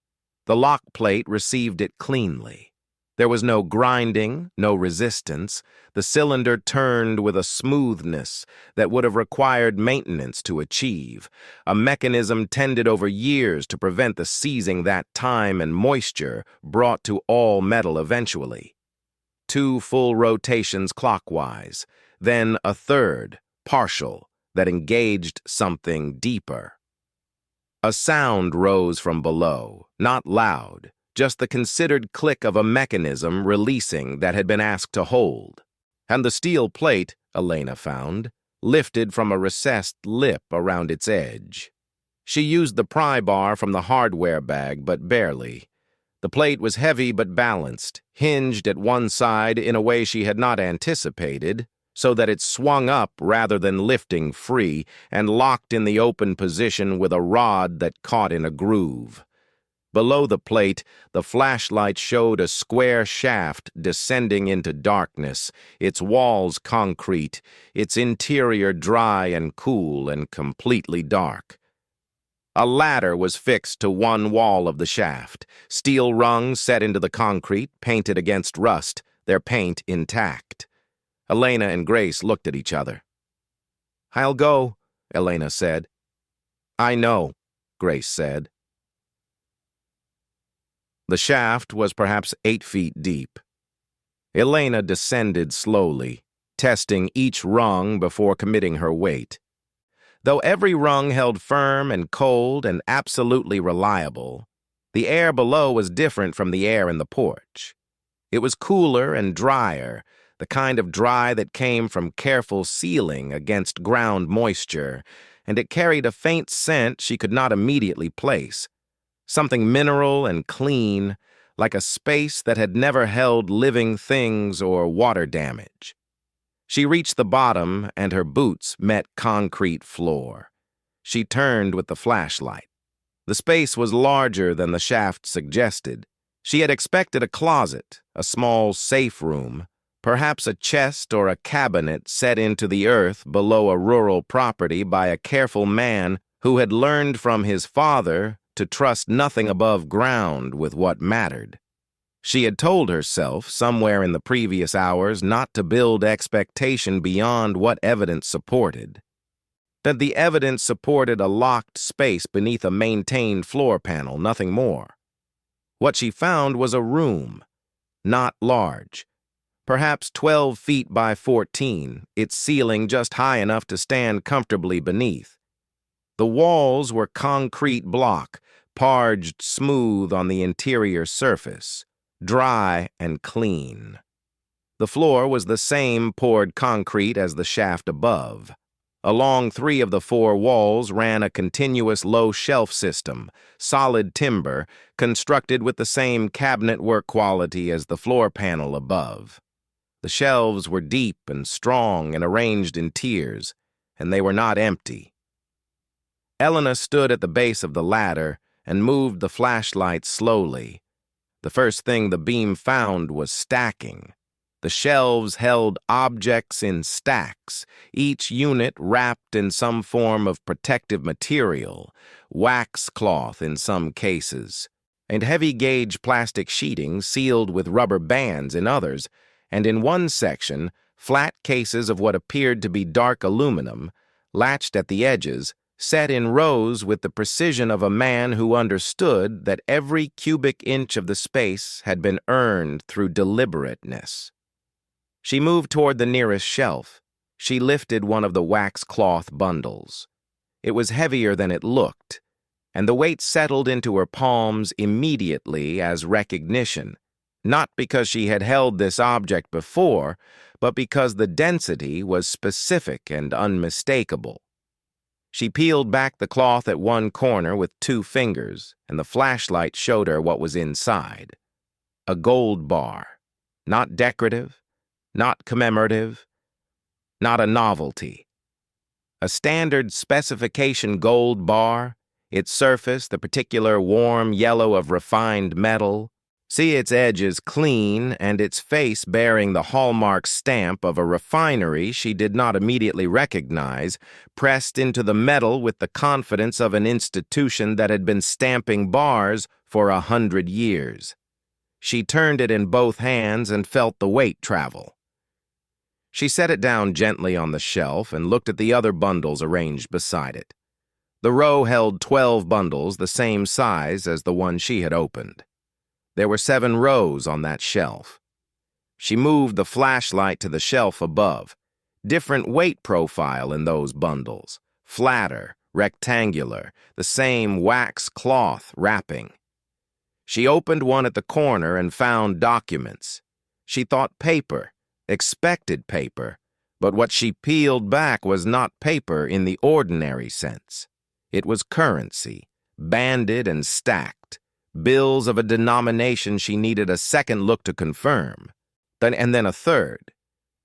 The lock plate received it cleanly. There was no grinding, no resistance. The cylinder turned with a smoothness that would have required maintenance to achieve, a mechanism tended over years to prevent the seizing that time and moisture brought to all metal eventually. 2 full rotations clockwise, then a third, partial, that engaged something deeper. A sound rose from below, not loud, just the considered click of a mechanism releasing that had been asked to hold. And the steel plate, Elena found, lifted from a recessed lip around its edge. She used the pry bar from the hardware bag, but barely. The plate was heavy but balanced, hinged at one side in a way she had not anticipated, so that it swung up rather than lifting free and locked in the open position with a rod that caught in a groove. Below the plate, the flashlight showed a square shaft descending into darkness, its walls concrete, its interior dry and cool and completely dark. A ladder was fixed to one wall of the shaft, steel rungs set into the concrete, painted against rust, their paint intact. Elena and Grace looked at each other. "I'll go," Elena said. "I know," Grace said. The shaft was perhaps 8 feet deep. Elena descended slowly, testing each rung before committing her weight. Though every rung held firm and cold and absolutely reliable, the air below was different from the air in the porch. It was cooler and drier, the kind of dry that came from careful sealing against ground moisture, and it carried a faint scent she could not immediately place. Something mineral and clean, like a space that had never held living things or water damage. She reached the bottom, and her boots met concrete floor. She turned with the flashlight. The space was larger than the shaft suggested. She had expected a closet, a small safe room, perhaps a chest or a cabinet set into the earth below a rural property by a careful man who had learned from his father to trust nothing above ground with what mattered. She had told herself, somewhere in the previous hours, not to build expectation beyond what evidence supported. That the evidence supported a locked space beneath a maintained floor panel, nothing more. What she found was a room, not large, perhaps 12 feet by 14, its ceiling just high enough to stand comfortably beneath. The walls were concrete block, parged smooth on the interior surface, dry and clean. The floor was the same poured concrete as the shaft above. Along 3 of the 4 walls ran a continuous low shelf system, solid timber, constructed with the same cabinet work quality as the floor panel above. The shelves were deep and strong and arranged in tiers, and they were not empty. Elena stood at the base of the ladder and moved the flashlight slowly. The first thing the beam found was stacking. The shelves held objects in stacks, each unit wrapped in some form of protective material, wax cloth in some cases, and heavy-gauge plastic sheeting sealed with rubber bands in others, and in one section, flat cases of what appeared to be dark aluminum, latched at the edges, set in rows with the precision of a man who understood that every cubic inch of the space had been earned through deliberateness. She moved toward the nearest shelf. She lifted one of the wax cloth bundles. It was heavier than it looked, and the weight settled into her palms immediately as recognition, not because she had held this object before, but because the density was specific and unmistakable. She peeled back the cloth at one corner with 2 fingers, and the flashlight showed her what was inside. A gold bar, not decorative, not commemorative, not a novelty. A standard specification gold bar, its surface the particular warm yellow of refined metal, see its edges clean and its face bearing the hallmark stamp of a refinery she did not immediately recognize, pressed into the metal with the confidence of an institution that had been stamping bars for 100 years. She turned it in both hands and felt the weight travel. She set it down gently on the shelf and looked at the other bundles arranged beside it. The row held 12 bundles the same size as the one she had opened. There were 7 rows on that shelf. She moved the flashlight to the shelf above. Different weight profile in those bundles. Flatter, rectangular, the same wax cloth wrapping. She opened one at the corner and found documents. She thought paper, expected paper, but what she peeled back was not paper in the ordinary sense. It was currency, banded and stacked, bills of a denomination she needed a second look to confirm, and then a third,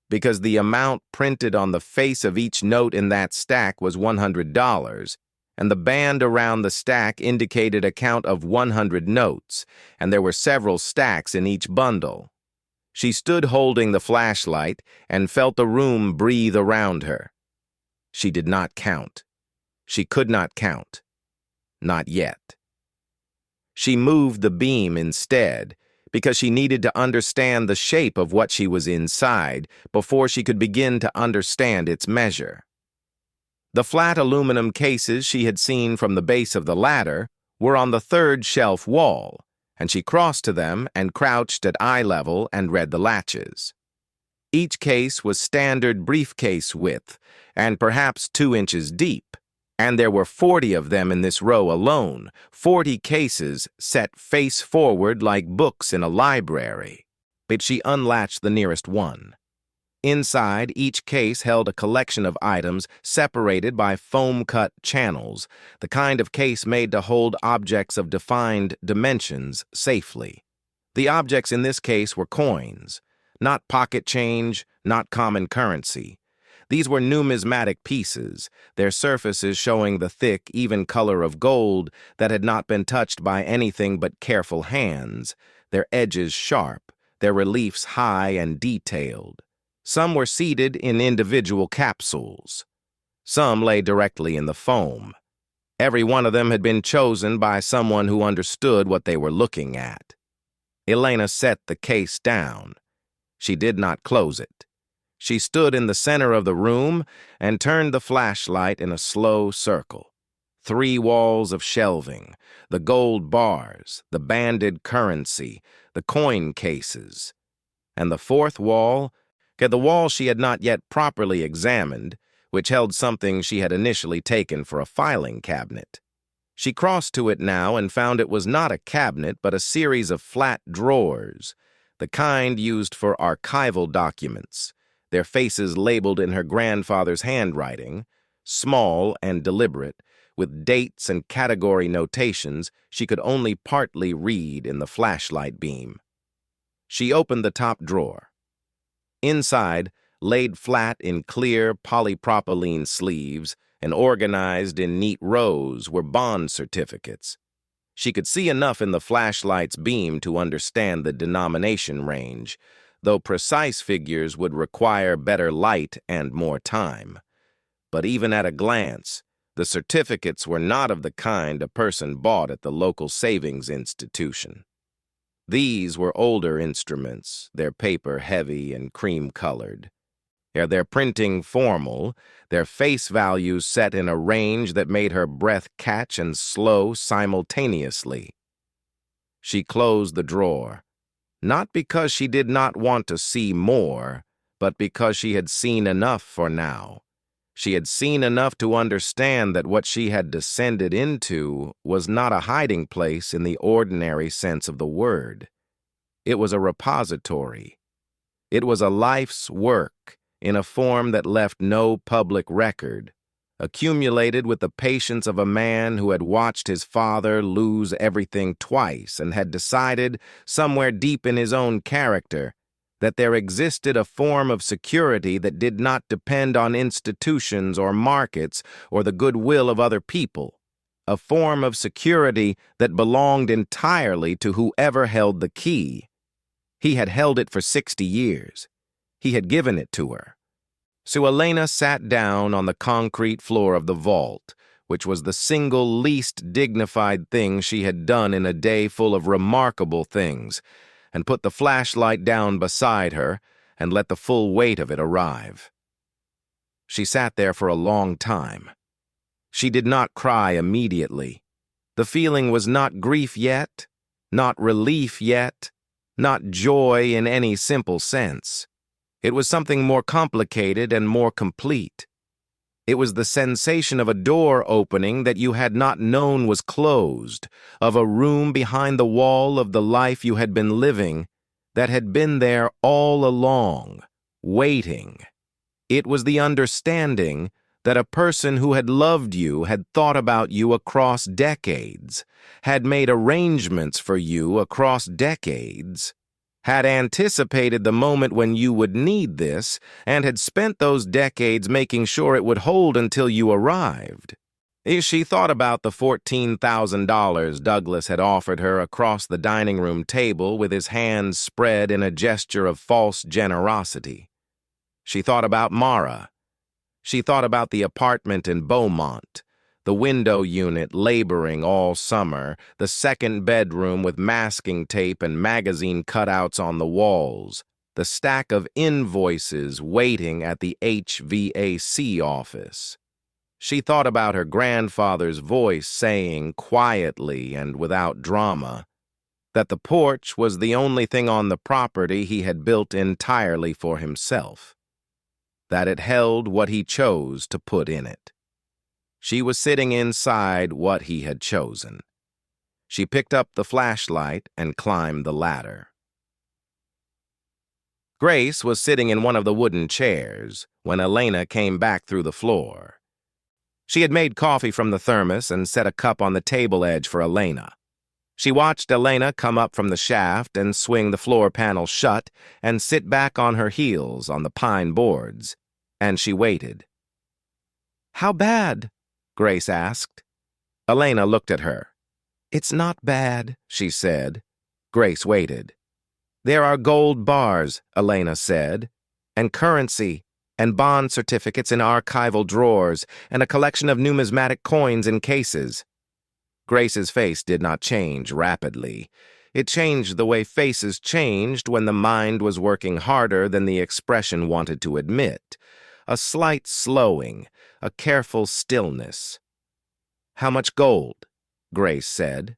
because the amount printed on the face of each note in that stack was $100, and the band around the stack indicated a count of 100 notes, and there were several stacks in each bundle. She stood holding the flashlight and felt the room breathe around her. She did not count. She could not count. Not yet. She moved the beam instead, because she needed to understand the shape of what she was inside before she could begin to understand its measure. The flat aluminum cases she had seen from the base of the ladder were on the third shelf wall, and she crossed to them and crouched at eye level and read the latches. Each case was standard briefcase width and perhaps 2 inches deep, and there were 40 of them in this row alone, 40 cases set face forward like books in a library. But she unlatched the nearest one. Inside, each case held a collection of items separated by foam-cut channels, the kind of case made to hold objects of defined dimensions safely. The objects in this case were coins, not pocket change, not common currency. These were numismatic pieces, their surfaces showing the thick, even color of gold that had not been touched by anything but careful hands, their edges sharp, their reliefs high and detailed. Some were seated in individual capsules. Some lay directly in the foam. Every one of them had been chosen by someone who understood what they were looking at. Elena set the case down. She did not close it. She stood in the center of the room and turned the flashlight in a slow circle. 3 walls of shelving, the gold bars, the banded currency, the coin cases. And the 4th wall, the wall she had not yet properly examined, which held something she had initially taken for a filing cabinet. She crossed to it now and found it was not a cabinet but a series of flat drawers, the kind used for archival documents, their faces labeled in her grandfather's handwriting, small and deliberate, with dates and category notations she could only partly read in the flashlight beam. She opened the top drawer. Inside, laid flat in clear polypropylene sleeves and organized in neat rows, were bond certificates. She could see enough in the flashlight's beam to understand the denomination range, though precise figures would require better light and more time. But even at a glance, the certificates were not of the kind a person bought at the local savings institution. These were older instruments, their paper heavy and cream-colored. Their printing formal, their face values set in a range that made her breath catch and slow simultaneously. She closed the drawer, not because she did not want to see more, but because she had seen enough for now. She had seen enough to understand that what she had descended into was not a hiding place in the ordinary sense of the word. It was a repository. It was a life's work in a form that left no public record, accumulated with the patience of a man who had watched his father lose everything twice and had decided, somewhere deep in his own character, that there existed a form of security that did not depend on institutions or markets or the goodwill of other people, a form of security that belonged entirely to whoever held the key. He had held it for 60 years. He had given it to her. So Elena sat down on the concrete floor of the vault, which was the single least dignified thing she had done in a day full of remarkable things, and put the flashlight down beside her and let the full weight of it arrive. She sat there for a long time. She did not cry immediately. The feeling was not grief yet, not relief yet, not joy in any simple sense. It was something more complicated and more complete. It was the sensation of a door opening that you had not known was closed, of a room behind the wall of the life you had been living that had been there all along, waiting. It was the understanding that a person who had loved you had thought about you across decades, had made arrangements for you across decades, had anticipated the moment when you would need this, and had spent those decades making sure it would hold until you arrived. She thought about the $14,000 Douglas had offered her across the dining room table with his hands spread in a gesture of false generosity. She thought about Mara. She thought about the apartment in Beaumont, the window unit laboring all summer, the second bedroom with masking tape and magazine cutouts on the walls, the stack of invoices waiting at the HVAC office. She thought about her grandfather's voice saying quietly and without drama that the porch was the only thing on the property he had built entirely for himself, that it held what he chose to put in it. She was sitting inside what he had chosen. She picked up the flashlight and climbed the ladder. Grace was sitting in one of the wooden chairs when Elena came back through the floor. She had made coffee from the thermos and set a cup on the table edge for Elena. She watched Elena come up from the shaft and swing the floor panel shut and sit back on her heels on the pine boards, and she waited. "How bad?" Grace asked. Elena looked at her. "It's not bad," she said. Grace waited. "There are gold bars," Elena said, "and currency, and bond certificates in archival drawers, and a collection of numismatic coins in cases." Grace's face did not change rapidly. It changed the way faces changed when the mind was working harder than the expression wanted to admit. A slight slowing, a careful stillness. "How much gold?" Grace said.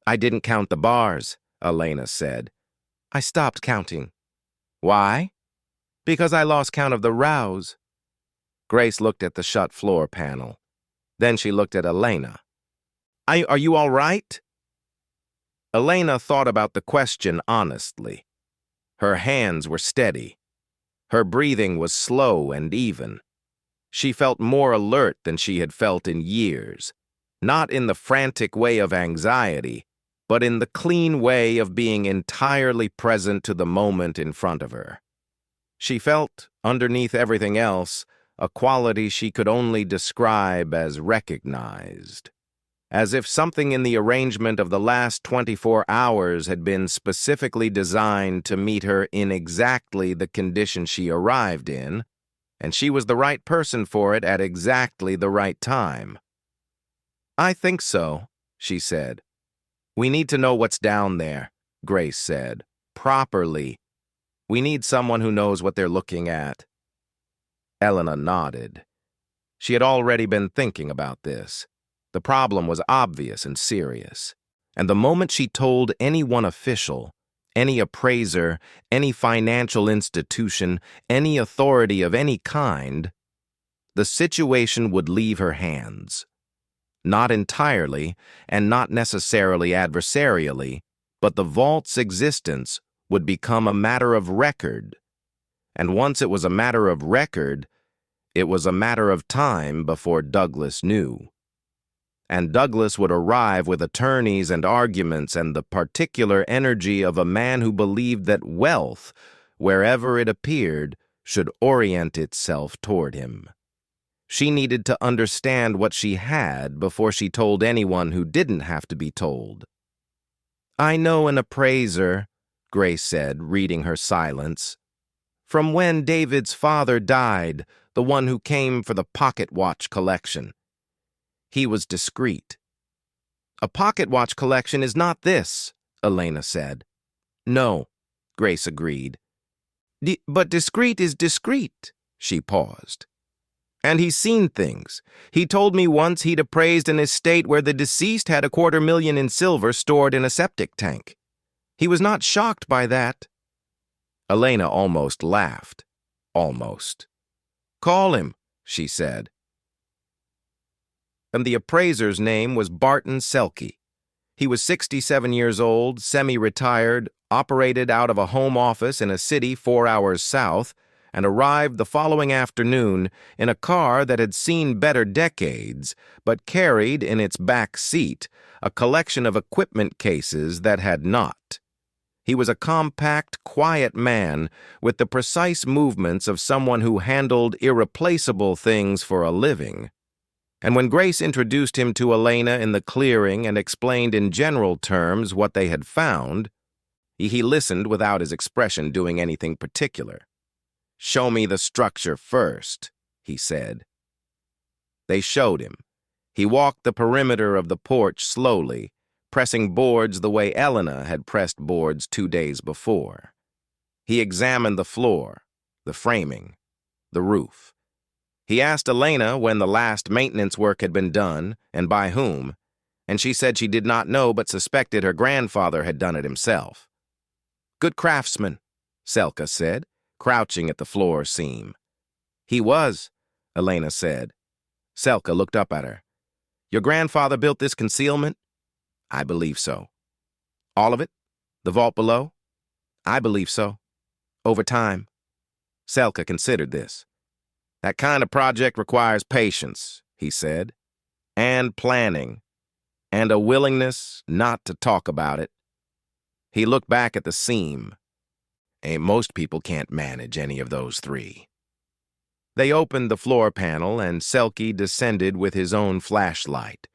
"I didn't count the bars," Elena said. "I stopped counting." "Why?" "Because I lost count of the rows." Grace looked at the shut floor panel. Then she looked at Elena. Are you all right?" Elena thought about the question honestly. Her hands were steady. Her breathing was slow and even. She felt more alert than she had felt in years, not in the frantic way of anxiety, but in the clean way of being entirely present to the moment in front of her. She felt, underneath everything else, a quality she could only describe as recognized, as if something in the arrangement of the last 24 hours had been specifically designed to meet her in exactly the condition she arrived in, and she was the right person for it at exactly the right time. "I think so," she said. "We need to know what's down there," Grace said. "Properly. We need someone who knows what they're looking at." Elena nodded. She had already been thinking about this. The problem was obvious and serious, and the moment she told any one official, any appraiser, any financial institution, any authority of any kind, the situation would leave her hands. Not entirely, and not necessarily adversarially, but the vault's existence would become a matter of record. And once it was a matter of record, it was a matter of time before Douglas knew. And Douglas would arrive with attorneys and arguments and the particular energy of a man who believed that wealth, wherever it appeared, should orient itself toward him. She needed to understand what she had before she told anyone who didn't have to be told. "I know an appraiser," Grace said, reading her silence. "From when David's father died, the one who came for the pocket watch collection." He was discreet. "A pocket watch collection is not this," Elena said. "No," Grace agreed. But discreet is discreet." She paused. "And he's seen things. He told me once he'd appraised an estate where the deceased had $250,000 in silver stored in a septic tank. He was not shocked by that." Elena almost laughed. Almost. "Call him," she said. And the appraiser's name was Barton Selke. He was 67 years old, semi-retired, operated out of a home office in a city 4 hours south, and arrived the following afternoon in a car that had seen better decades, but carried in its back seat a collection of equipment cases that had not. He was a compact, quiet man with the precise movements of someone who handled irreplaceable things for a living. And when Grace introduced him to Elena in the clearing and explained in general terms what they had found, he listened without his expression doing anything particular. "Show me the structure first," he said. They showed him. He walked the perimeter of the porch slowly, pressing boards the way Elena had pressed boards 2 days before. He examined the floor, the framing, the roof. He asked Elena when the last maintenance work had been done and by whom, and she said she did not know but suspected her grandfather had done it himself. "Good craftsman," Selke said, crouching at the floor seam. "He was," Elena said. Selke looked up at her. "Your grandfather built this concealment?" "I believe so." "All of it? The vault below?" "I believe so. Over time." Selke considered this. "That kind of project requires patience," he said, "and planning, and a willingness not to talk about it." He looked back at the seam. Most people can't manage any of those 3. They opened the floor panel and Selke descended with his own flashlight,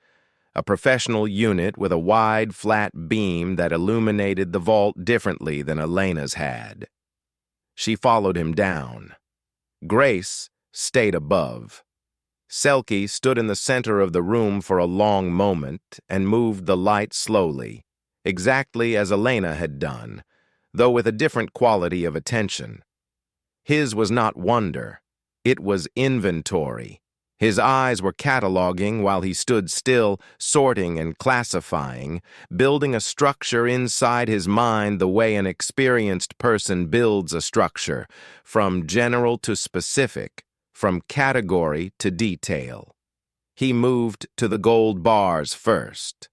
a professional unit with a wide, flat beam that illuminated the vault differently than Elena's had. She followed him down. Grace stayed above. Selke stood in the center of the room for a long moment and moved the light slowly, exactly as Elena had done, though with a different quality of attention. His was not wonder. It was inventory. His eyes were cataloging while he stood still, sorting and classifying, building a structure inside his mind the way an experienced person builds a structure, from general to specific, from category to detail. He moved to the gold bars first.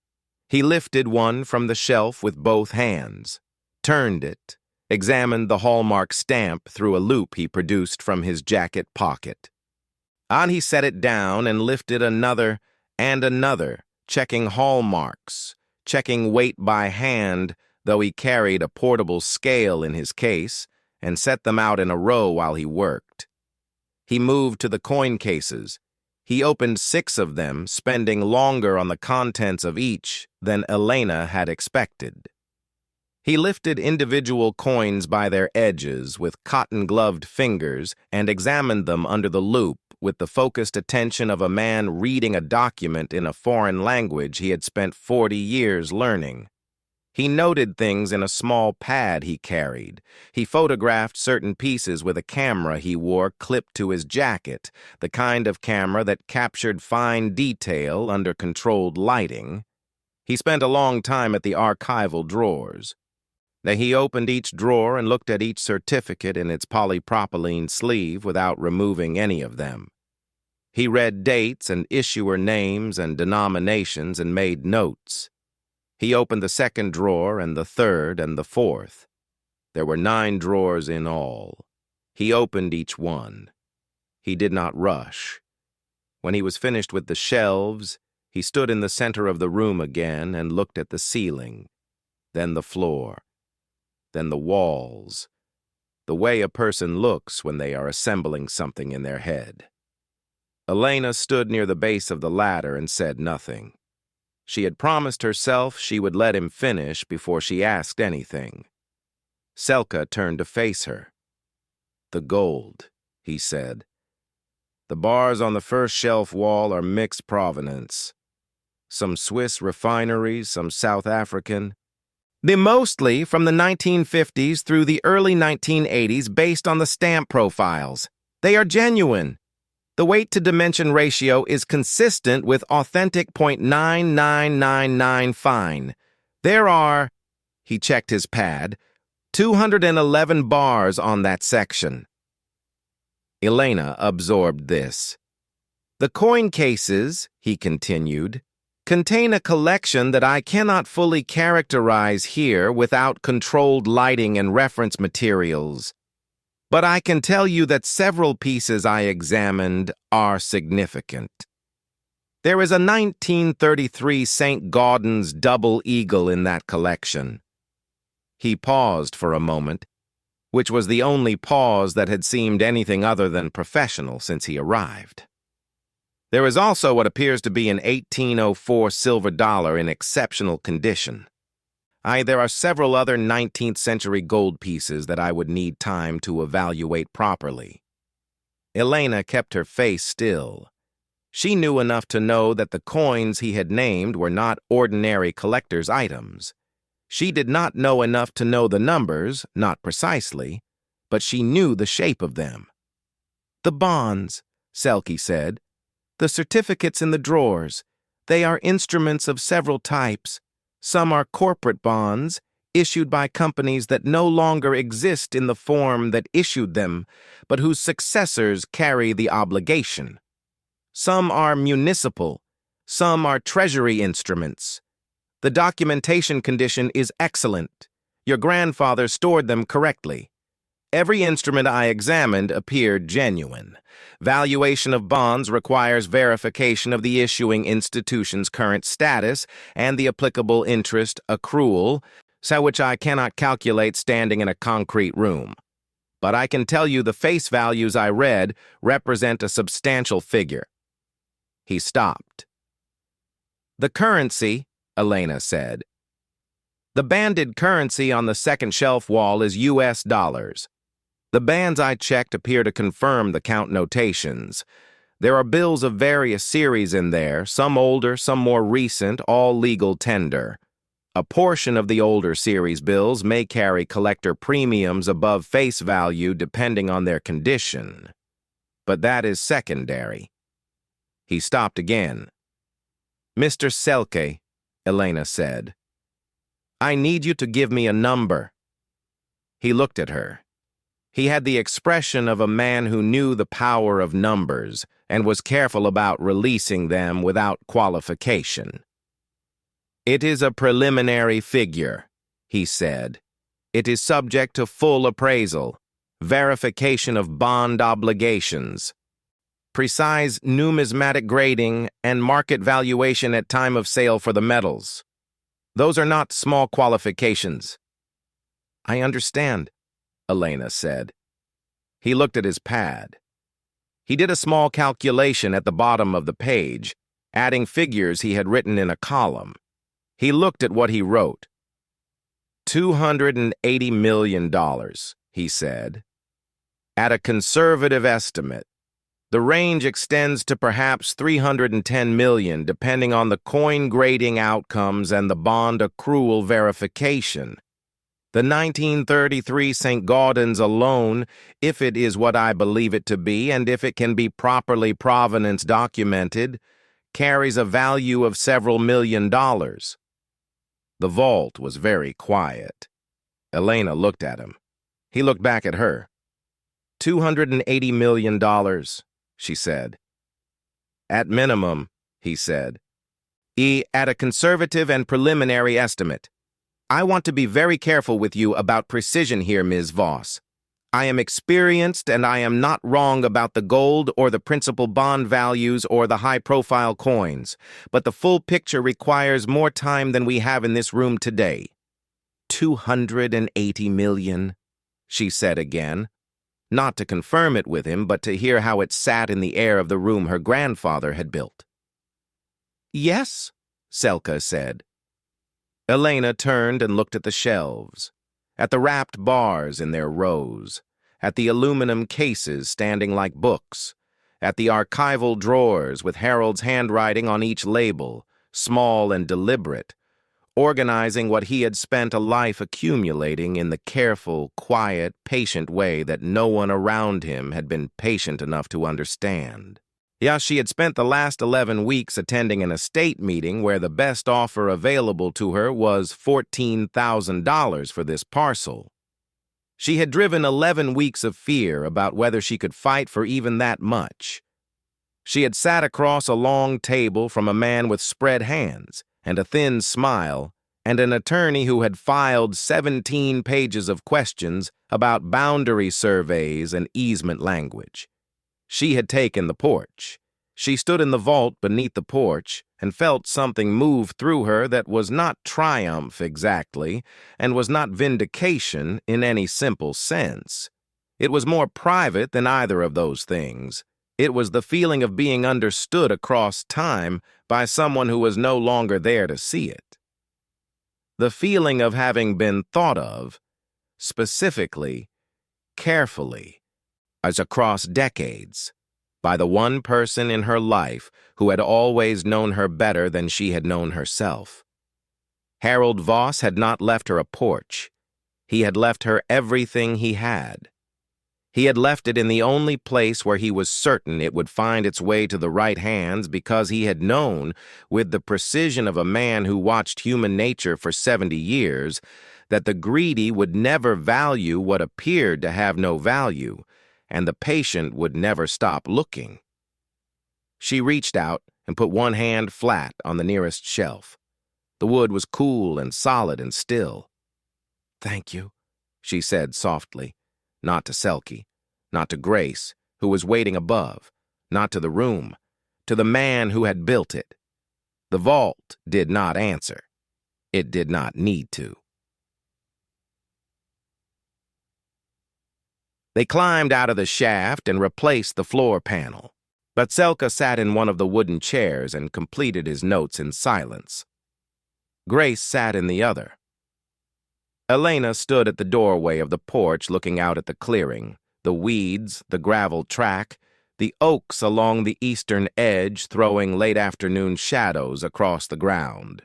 He lifted one from the shelf with both hands, turned it, examined the hallmark stamp through a loop he produced from his jacket pocket. On he set it down and lifted another and another, checking hallmarks, checking weight by hand, though he carried a portable scale in his case, and set them out in a row while he worked. He moved to the coin cases. He opened 6 of them, spending longer on the contents of each than Elena had expected. He lifted individual coins by their edges with cotton-gloved fingers and examined them under the loop with the focused attention of a man reading a document in a foreign language he had spent 40 years learning. He noted things in a small pad he carried. He photographed certain pieces with a camera he wore clipped to his jacket, the kind of camera that captured fine detail under controlled lighting. He spent a long time at the archival drawers. Then he opened each drawer and looked at each certificate in its polypropylene sleeve without removing any of them. He read dates and issuer names and denominations and made notes. He opened the second drawer and the third and the fourth. There were 9 drawers in all. He opened each one. He did not rush. When he was finished with the shelves, he stood in the center of the room again and looked at the ceiling, then the floor, then the walls, the way a person looks when they are assembling something in their head. Elena stood near the base of the ladder and said nothing. She had promised herself she would let him finish before she asked anything. Selka turned to face her. "The gold," he said. "The bars on the first shelf wall are mixed provenance. Some Swiss refineries, some South African. They're mostly from the 1950s through the early 1980s based on the stamp profiles. They are genuine. The weight-to-dimension ratio is consistent with authentic .9999 fine. There are," he checked his pad, 211 bars on that section." Elena absorbed this. "The coin cases," he continued, "contain a collection that I cannot fully characterize here without controlled lighting and reference materials. But I can tell you that several pieces I examined are significant. There is a 1933 Saint-Gaudens double eagle in that collection." He paused for a moment, which was the only pause that had seemed anything other than professional since he arrived. "There is also what appears to be an 1804 silver dollar in exceptional condition. There are several other 19th century gold pieces that I would need time to evaluate properly." Elena kept her face still. She knew enough to know that the coins he had named were not ordinary collector's items. She did not know enough to know the numbers, not precisely, but she knew the shape of them. "The bonds," Selke said. "The certificates in the drawers. They are instruments of several types. Some are corporate bonds, issued by companies that no longer exist in the form that issued them, but whose successors carry the obligation. Some are municipal, some are treasury instruments. The documentation condition is excellent. Your grandfather stored them correctly. Every instrument I examined appeared genuine. Valuation of bonds requires verification of the issuing institution's current status and the applicable interest accrual, so which I cannot calculate standing in a concrete room. But I can tell you the face values I read represent a substantial figure." He stopped. "The currency," Elena said. "The banded currency on the second shelf wall is US dollars. The bands I checked appear to confirm the count notations. There are bills of various series in there, some older, some more recent, all legal tender. A portion of the older series bills may carry collector premiums above face value depending on their condition. But that is secondary." He stopped again. "Mr. Selke," Elena said, "I need you to give me a number." He looked at her. He had the expression of a man who knew the power of numbers and was careful about releasing them without qualification. "It is a preliminary figure," he said. "It is subject to full appraisal, verification of bond obligations, precise numismatic grading, and market valuation at time of sale for the metals. Those are not small qualifications." "I understand," Elena said. He looked at his pad. He did a small calculation at the bottom of the page, adding figures he had written in a column. He looked at what he wrote. $280 million, he said. At a conservative estimate, the range extends to perhaps $310 million, depending on the coin grading outcomes and the bond accrual verification. The 1933 Saint-Gaudens alone, if it is what I believe it to be and if it can be properly provenance documented, carries a value of several $1 million. The vault was very quiet. Elena looked at him. He looked back at her. $280 million, she said. At minimum, he said. At a conservative and preliminary estimate. I want to be very careful with you about precision here, Ms. Voss. I am experienced and I am not wrong about the gold or the principal bond values or the high-profile coins, but the full picture requires more time than we have in this room today. $280 million. she said again, not to confirm it with him, but to hear how it sat in the air of the room her grandfather had built. Yes, Selka said. Elena turned and looked at the shelves, at the wrapped bars in their rows, at the aluminum cases standing like books, at the archival drawers with Harold's handwriting on each label, small and deliberate, organizing what he had spent a life accumulating in the careful, quiet, patient way that no one around him had been patient enough to understand. Yeah, she had spent the last 11 weeks attending an estate meeting where the best offer available to her was $14,000 for this parcel. She had driven 11 weeks of fear about whether she could fight for even that much. She had sat across a long table from a man with spread hands and a thin smile, and an attorney who had filed 17 pages of questions about boundary surveys and easement language. She had taken the porch. She stood in the vault beneath the porch and felt something move through her that was not triumph exactly, and was not vindication in any simple sense. It was more private than either of those things. It was the feeling of being understood across time by someone who was no longer there to see it. The feeling of having been thought of, specifically, carefully, as across decades, by the one person in her life who had always known her better than she had known herself. Harold Voss had not left her a porch. He had left her everything he had. He had left it in the only place where he was certain it would find its way to the right hands, because he had known, with the precision of a man who watched human nature for 70 years, that the greedy would never value what appeared to have no value, and the patient would never stop looking. She reached out and put one hand flat on the nearest shelf. The wood was cool and solid and still. "Thank you," she said softly, not to Selkie, not to Grace, who was waiting above, not to the room, to the man who had built it. The vault did not answer. It did not need to. They climbed out of the shaft and replaced the floor panel, but Selka sat in one of the wooden chairs and completed his notes in silence. Grace sat in the other. Elena stood at the doorway of the porch looking out at the clearing, the weeds, the gravel track, the oaks along the eastern edge throwing late-afternoon shadows across the ground.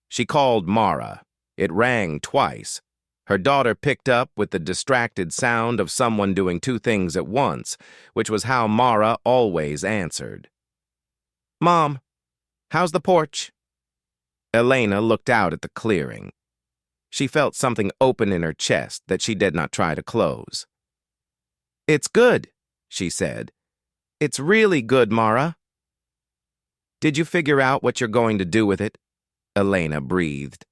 She called Mara. It rang twice. Her daughter picked up with the distracted sound of someone doing two things at once, which was how Mara always answered. "Mom, how's the porch?" Elena looked out at the clearing. She felt something open in her chest that she did not try to close. "It's good," she said. "It's really good, Mara." "Did you figure out what you're going to do with it?" Elena breathed.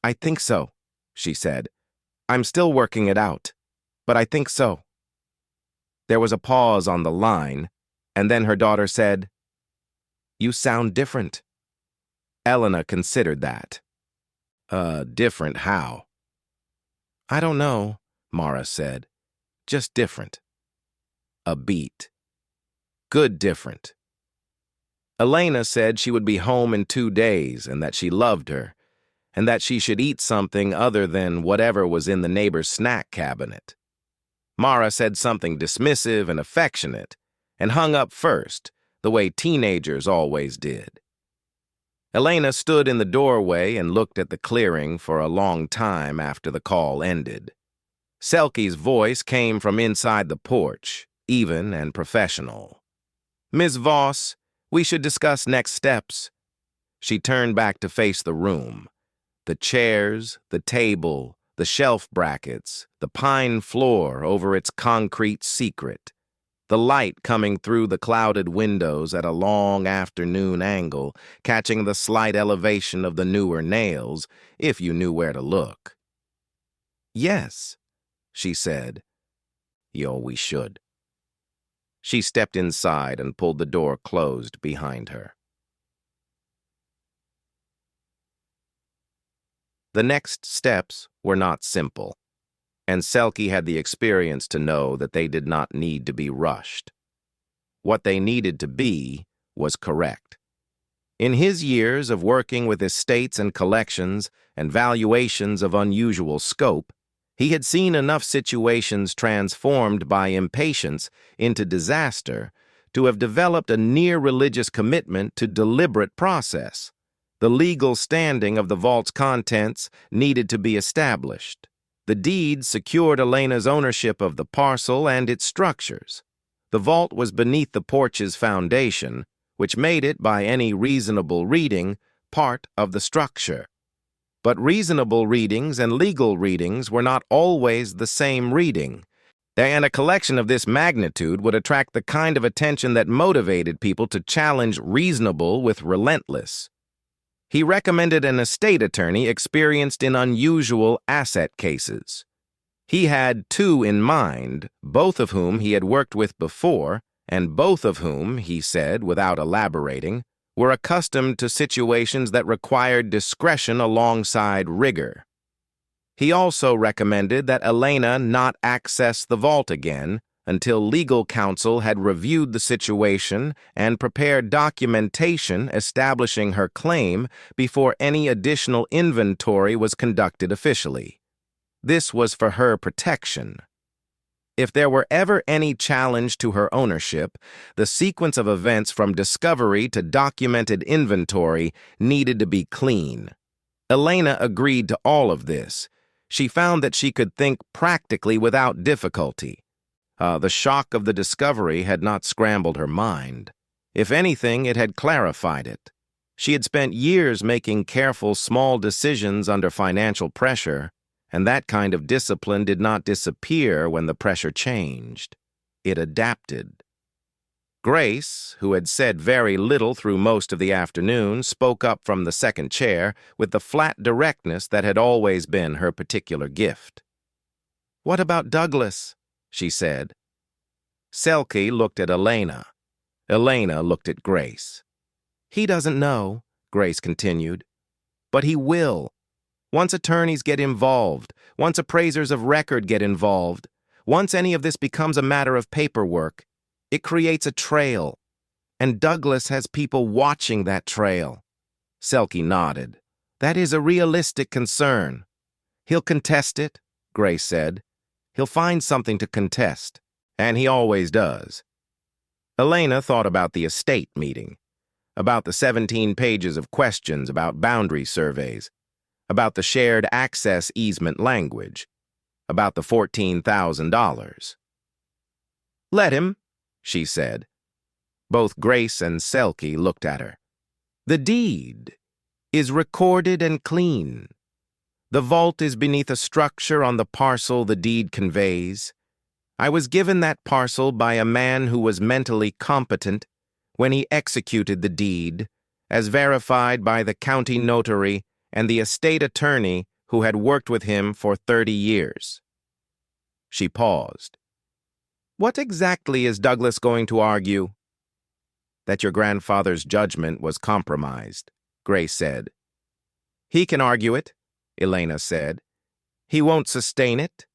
"I think so," she said. "I'm still working it out, but I think so." There was a pause on the line, and then her daughter said, "You sound different." Elena considered that. Different how?" "I don't know," Mara said. "Just different." A beat. Good different. Elena said she would be home in 2 days and that she loved her, and that she should eat something other than whatever was in the neighbor's snack cabinet. Mara said something dismissive and affectionate, and hung up first, the way teenagers always did. Elena stood in the doorway and looked at the clearing for a long time after the call ended. Selkie's voice came from inside the porch, even and professional. "Ms. Voss, we should discuss next steps." She turned back to face the room. The chairs, the table, the shelf brackets, the pine floor over its concrete secret, the light coming through the clouded windows at a long afternoon angle, catching the slight elevation of the newer nails, if you knew where to look. "Yes," she said. We should." She stepped inside and pulled the door closed behind her. The next steps were not simple. and Selkie had the experience to know that they did not need to be rushed. What they needed to be was correct. In his years of working with estates and collections and valuations of unusual scope, he had seen enough situations transformed by impatience into disaster to have developed a near-religious commitment to deliberate process. The legal standing of the vault's contents needed to be established. The deed secured Elena's ownership of the parcel and its structures. The vault was beneath the porch's foundation, which made it, by any reasonable reading, part of the structure. But reasonable readings and legal readings were not always the same reading, and a collection of this magnitude would attract the kind of attention that motivated people to challenge reasonable with relentless. He recommended an estate attorney experienced in unusual asset cases. He had two in mind, both of whom he had worked with before, and both of whom, he said without elaborating, were accustomed to situations that required discretion alongside rigor. He also recommended that Elena not access the vault again until legal counsel had reviewed the situation and prepared documentation establishing her claim before any additional inventory was conducted officially. This was for her protection. If there were ever any challenge to her ownership, the sequence of events from discovery to documented inventory needed to be clean. Elena agreed to all of this. She found that she could think practically without difficulty. The shock of the discovery had not scrambled her mind. If anything, it had clarified it. She had spent years making careful, small decisions under financial pressure, and that kind of discipline did not disappear when the pressure changed. It adapted. Grace, who had said very little through most of the afternoon, spoke up from the second chair with the flat directness that had always been her particular gift. "What about Douglas?" she said. Selkie looked at Elena. Elena looked at Grace. "He doesn't know," Grace continued, "but he will. Once attorneys get involved, once appraisers of record get involved, once any of this becomes a matter of paperwork, it creates a trail, and Douglas has people watching that trail." Selkie nodded. "That is a realistic concern." "He'll contest it," Grace said. "He'll find something to contest, and he always does." Elena thought about the estate meeting, about the 17 pages of questions about boundary surveys, about the shared access easement language, about the $14,000. "Let him," she said. Both Grace and Selkie looked at her. "The deed is recorded and clean. The vault is beneath a structure on the parcel the deed conveys. I was given that parcel by a man who was mentally competent when he executed the deed, as verified by the county notary and the estate attorney who had worked with him for 30 years. She paused. "What exactly is Douglas going to argue?" "That your grandfather's judgment was compromised," Grace said. "He can argue it," Elena said. "He won't sustain it."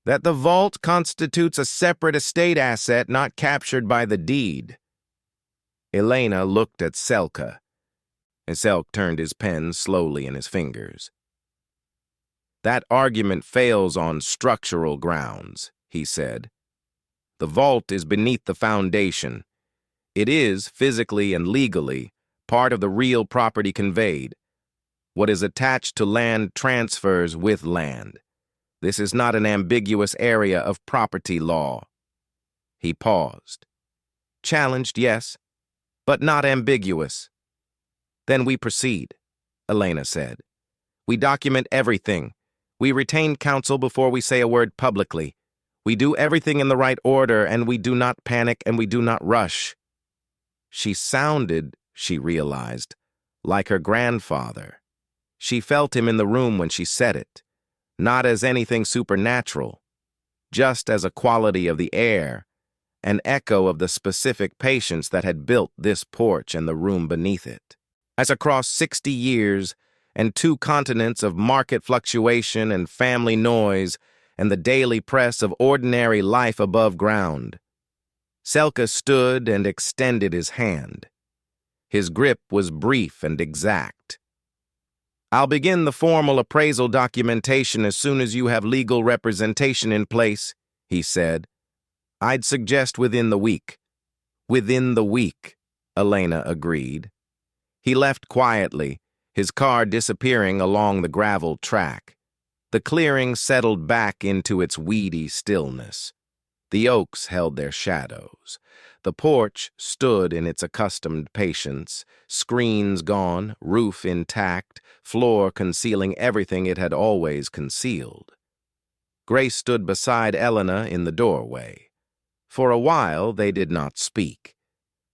"That the vault constitutes a separate estate asset not captured by the deed." Elena looked at Selka. Selk turned his pen slowly in his fingers. "That argument fails on structural grounds," he said. "The vault is beneath the foundation. It is, physically and legally, part of the real property conveyed. What is attached to land transfers with land. This is not an ambiguous area of property law." He paused. "Challenged, yes, but not ambiguous." "Then we proceed," Elena said. "We document everything. We retain counsel before we say a word publicly. We do everything in the right order, and we do not panic and we do not rush." She sounded, she realized, like her grandfather. She felt him in the room when she said it, not as anything supernatural, just as a quality of the air, an echo of the specific patience that had built this porch and the room beneath it. As across 60 years and 2 continents of market fluctuation and family noise, and the daily press of ordinary life above ground. Selka stood and extended his hand. His grip was brief and exact. "I'll begin the formal appraisal documentation as soon as you have legal representation in place," he said. "I'd suggest within the week." "Within the week," Elena agreed. He left quietly, his car disappearing along the gravel track. The clearing settled back into its weedy stillness. The oaks held their shadows. The porch stood in its accustomed patience, screens gone, roof intact, floor concealing everything it had always concealed. Grace stood beside Elena in the doorway. For a while they did not speak.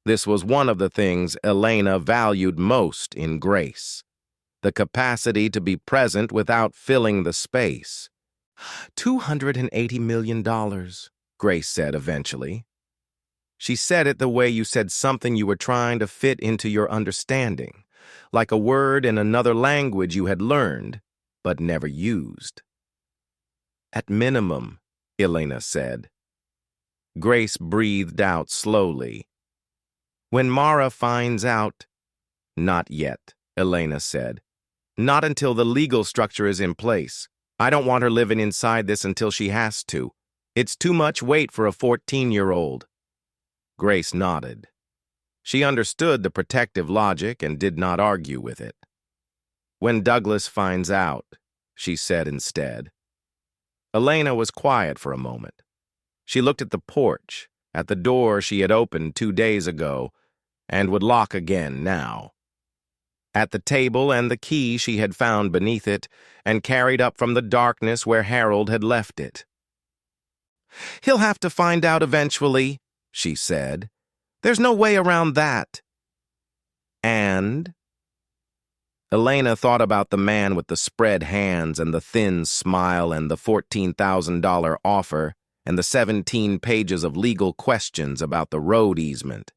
This was one of the things Elena valued most in Grace, the capacity to be present without filling the space. $280 million, Grace said eventually. She said it the way you said something you were trying to fit into your understanding, like a word in another language you had learned, but never used. "At minimum," Elena said. Grace breathed out slowly. "When Mara finds out—" "Not yet," Elena said. "Not until the legal structure is in place. I don't want her living inside this until she has to. It's too much weight for a 14-year-old. Grace nodded. She understood the protective logic and did not argue with it. "When Douglas finds out," she said instead. Elena was quiet for a moment. She looked at the porch, at the door she had opened 2 days ago, and would lock again now. At the table and the key she had found beneath it and carried up from the darkness where Harold had left it. "He'll have to find out eventually," she said. "There's no way around that." "And?" Elena thought about the man with the spread hands and the thin smile and the $14,000 offer and the 17 pages of legal questions about the road easement.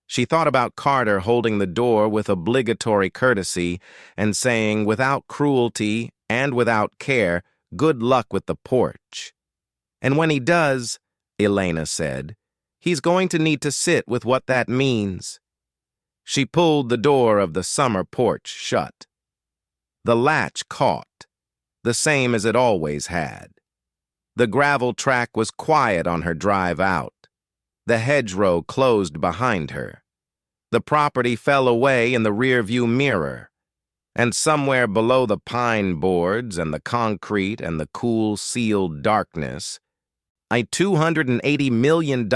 She thought about Carter holding the door with obligatory courtesy and saying, without cruelty and without care, "Good luck with the porch." "And when he does," Elena said, "he's going to need to sit with what that means." She pulled the door of the summer porch shut. The latch caught, the same as it always had. The gravel track was quiet on her drive out. The hedgerow closed behind her. The property fell away in the rearview mirror. And somewhere below the pine boards and the concrete and the cool, sealed darkness, $280 million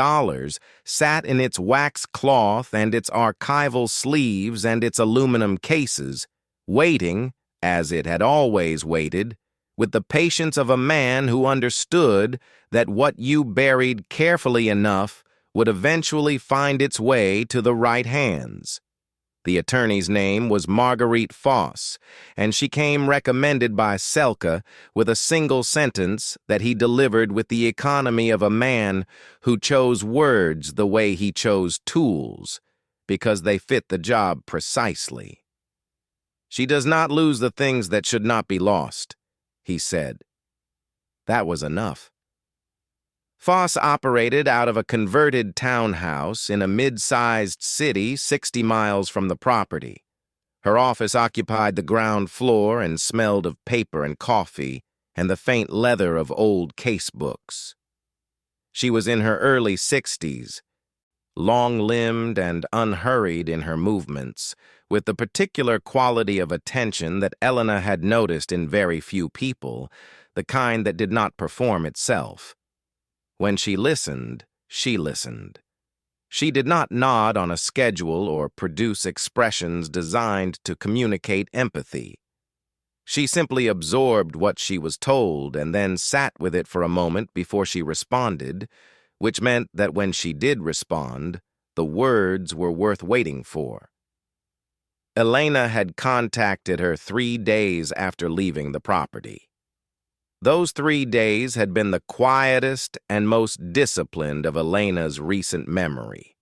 sat in its wax cloth and its archival sleeves and its aluminum cases, waiting, as it had always waited, with the patience of a man who understood that what you buried carefully enough would eventually find its way to the right hands. The attorney's name was Marguerite Voss, and she came recommended by Selka with a single sentence that he delivered with the economy of a man who chose words the way he chose tools, because they fit the job precisely. "She does not lose the things that should not be lost," he said. That was enough. Voss operated out of a converted townhouse in a mid-sized city 60 miles from the property. Her office occupied the ground floor and smelled of paper and coffee and the faint leather of old casebooks. She was in her early 60s, long-limbed and unhurried in her movements, with the particular quality of attention that Elena had noticed in very few people, the kind that did not perform itself. When she listened, she listened. She did not nod on a schedule or produce expressions designed to communicate empathy. She simply absorbed what she was told and then sat with it for a moment before she responded, which meant that when she did respond, the words were worth waiting for. Elena had contacted her 3 days after leaving the property. Those 3 days had been the quietest and most disciplined of Elena's recent memory.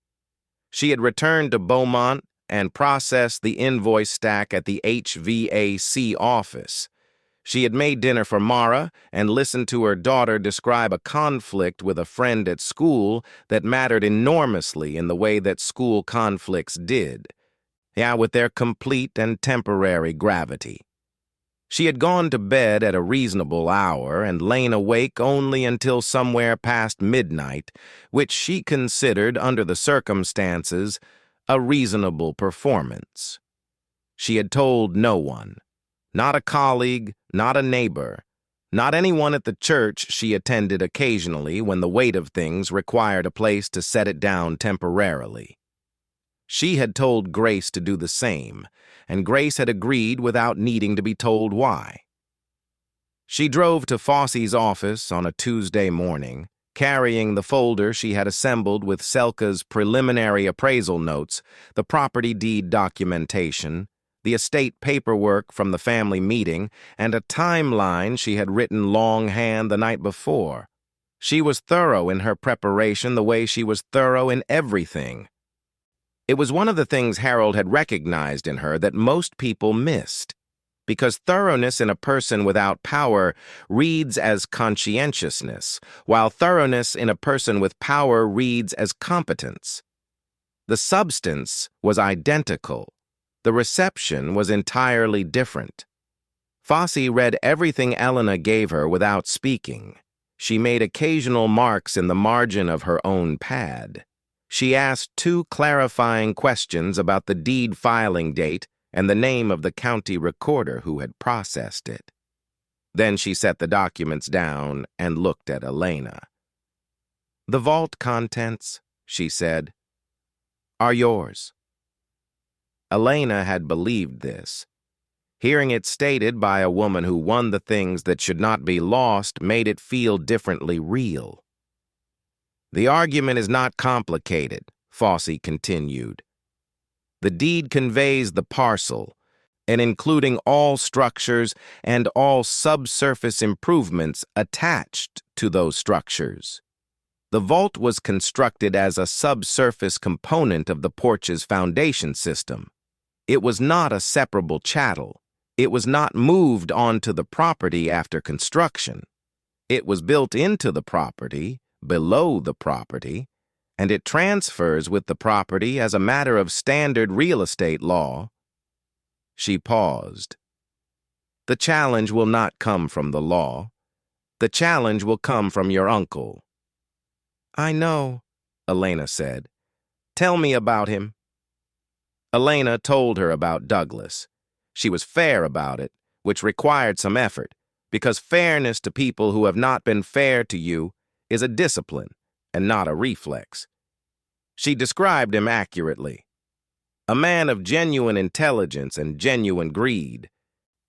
She had returned to Beaumont and processed the invoice stack at the HVAC office. She had made dinner for Mara and listened to her daughter describe a conflict with a friend at school that mattered enormously in the way that school conflicts did. Yeah, with their complete and temporary gravity. She had gone to bed at a reasonable hour and lain awake only until somewhere past midnight, which she considered, under the circumstances, a reasonable performance. She had told no one, not a colleague, not a neighbor, not anyone at the church she attended occasionally when the weight of things required a place to set it down temporarily. She had told Grace to do the same, and Grace had agreed without needing to be told why. She drove to Fossey's office on a Tuesday morning, carrying the folder she had assembled with Selka's preliminary appraisal notes, the property deed documentation, the estate paperwork from the family meeting, and a timeline she had written longhand the night before. She was thorough in her preparation the way she was thorough in everything. It was one of the things Harold had recognized in her that most people missed, because thoroughness in a person without power reads as conscientiousness, while thoroughness in a person with power reads as competence. The substance was identical. The reception was entirely different. Fossey read everything Elena gave her without speaking. She made occasional marks in the margin of her own pad. She asked 2 clarifying questions about the deed filing date and the name of the county recorder who had processed it. Then she set the documents down and looked at Elena. "The vault contents," she said, "are yours." Elena had believed this. Hearing it stated by a woman who won the things that should not be lost made it feel differently real. "The argument is not complicated," Fossey continued. "The deed conveys the parcel, and including all structures and all subsurface improvements attached to those structures. The vault was constructed as a subsurface component of the Porch's foundation system. It was not a separable chattel. It was not moved onto the property after construction. It was built into the property, below the property, and it transfers with the property as a matter of standard real estate law." She paused. "The challenge will not come from the law. The challenge will come from your uncle." "I know," Elena said. "Tell me about him." Elena told her about Douglas. She was fair about it, which required some effort, because fairness to people who have not been fair to you is a discipline and not a reflex. She described him accurately. A man of genuine intelligence and genuine greed,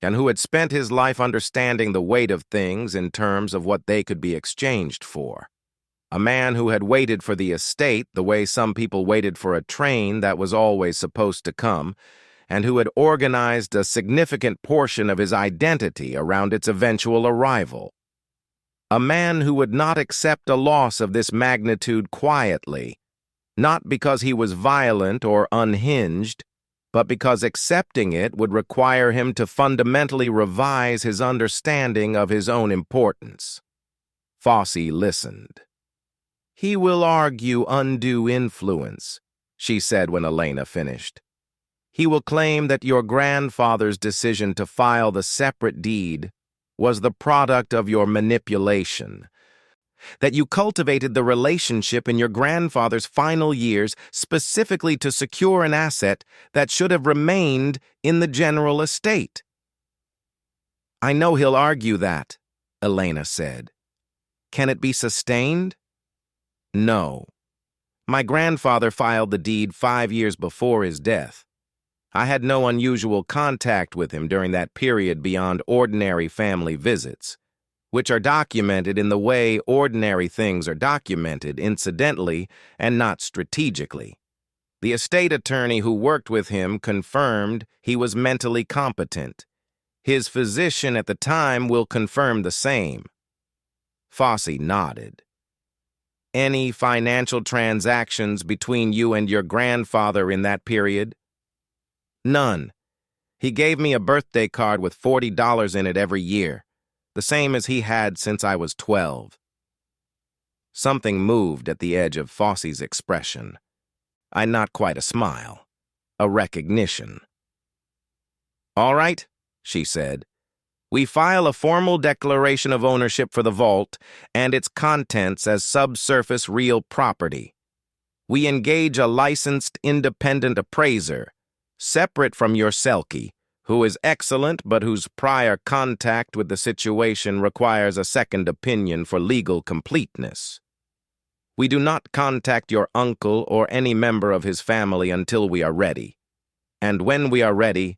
and who had spent his life understanding the weight of things in terms of what they could be exchanged for. A man who had waited for the estate the way some people waited for a train that was always supposed to come, and who had organized a significant portion of his identity around its eventual arrival. A man who would not accept a loss of this magnitude quietly, not because he was violent or unhinged, but because accepting it would require him to fundamentally revise his understanding of his own importance. Fossey listened. "He will argue undue influence," she said when Elena finished. "He will claim that your grandfather's decision to file the separate deed was the product of your manipulation, that you cultivated the relationship in your grandfather's final years specifically to secure an asset that should have remained in the general estate." "I know he'll argue that," Elena said. "Can it be sustained?" "No. My grandfather filed the deed 5 years before his death. I had no unusual contact with him during that period beyond ordinary family visits, which are documented in the way ordinary things are documented, incidentally and not strategically. The estate attorney who worked with him confirmed he was mentally competent. His physician at the time will confirm the same." Fossey nodded. "Any financial transactions between you and your grandfather in that period?" "None. He gave me a birthday card with $40 in it every year, the same as he had since I was 12. Something moved at the edge of Fossey's expression. Not quite a smile, a recognition. "All right," she said. "We file a formal declaration of ownership for the vault and its contents as subsurface real property. We engage a licensed independent appraiser, separate from your Selkie, who is excellent but whose prior contact with the situation requires a second opinion for legal completeness. We do not contact your uncle or any member of his family until we are ready. And when we are ready,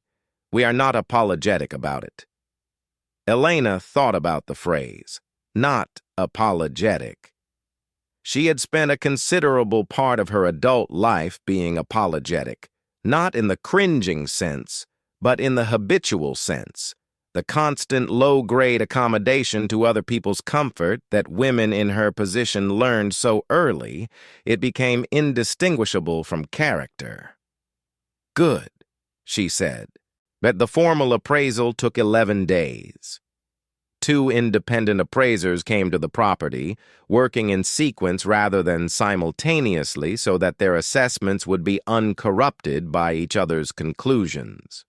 we are not apologetic about it." Elena thought about the phrase, not apologetic. She had spent a considerable part of her adult life being apologetic, not in the cringing sense, but in the habitual sense, the constant low-grade accommodation to other people's comfort that women in her position learned so early it became indistinguishable from character. "Good," she said, but the formal appraisal took 11 days. 2 independent appraisers came to the property, working in sequence rather than simultaneously so that their assessments would be uncorrupted by each other's conclusions.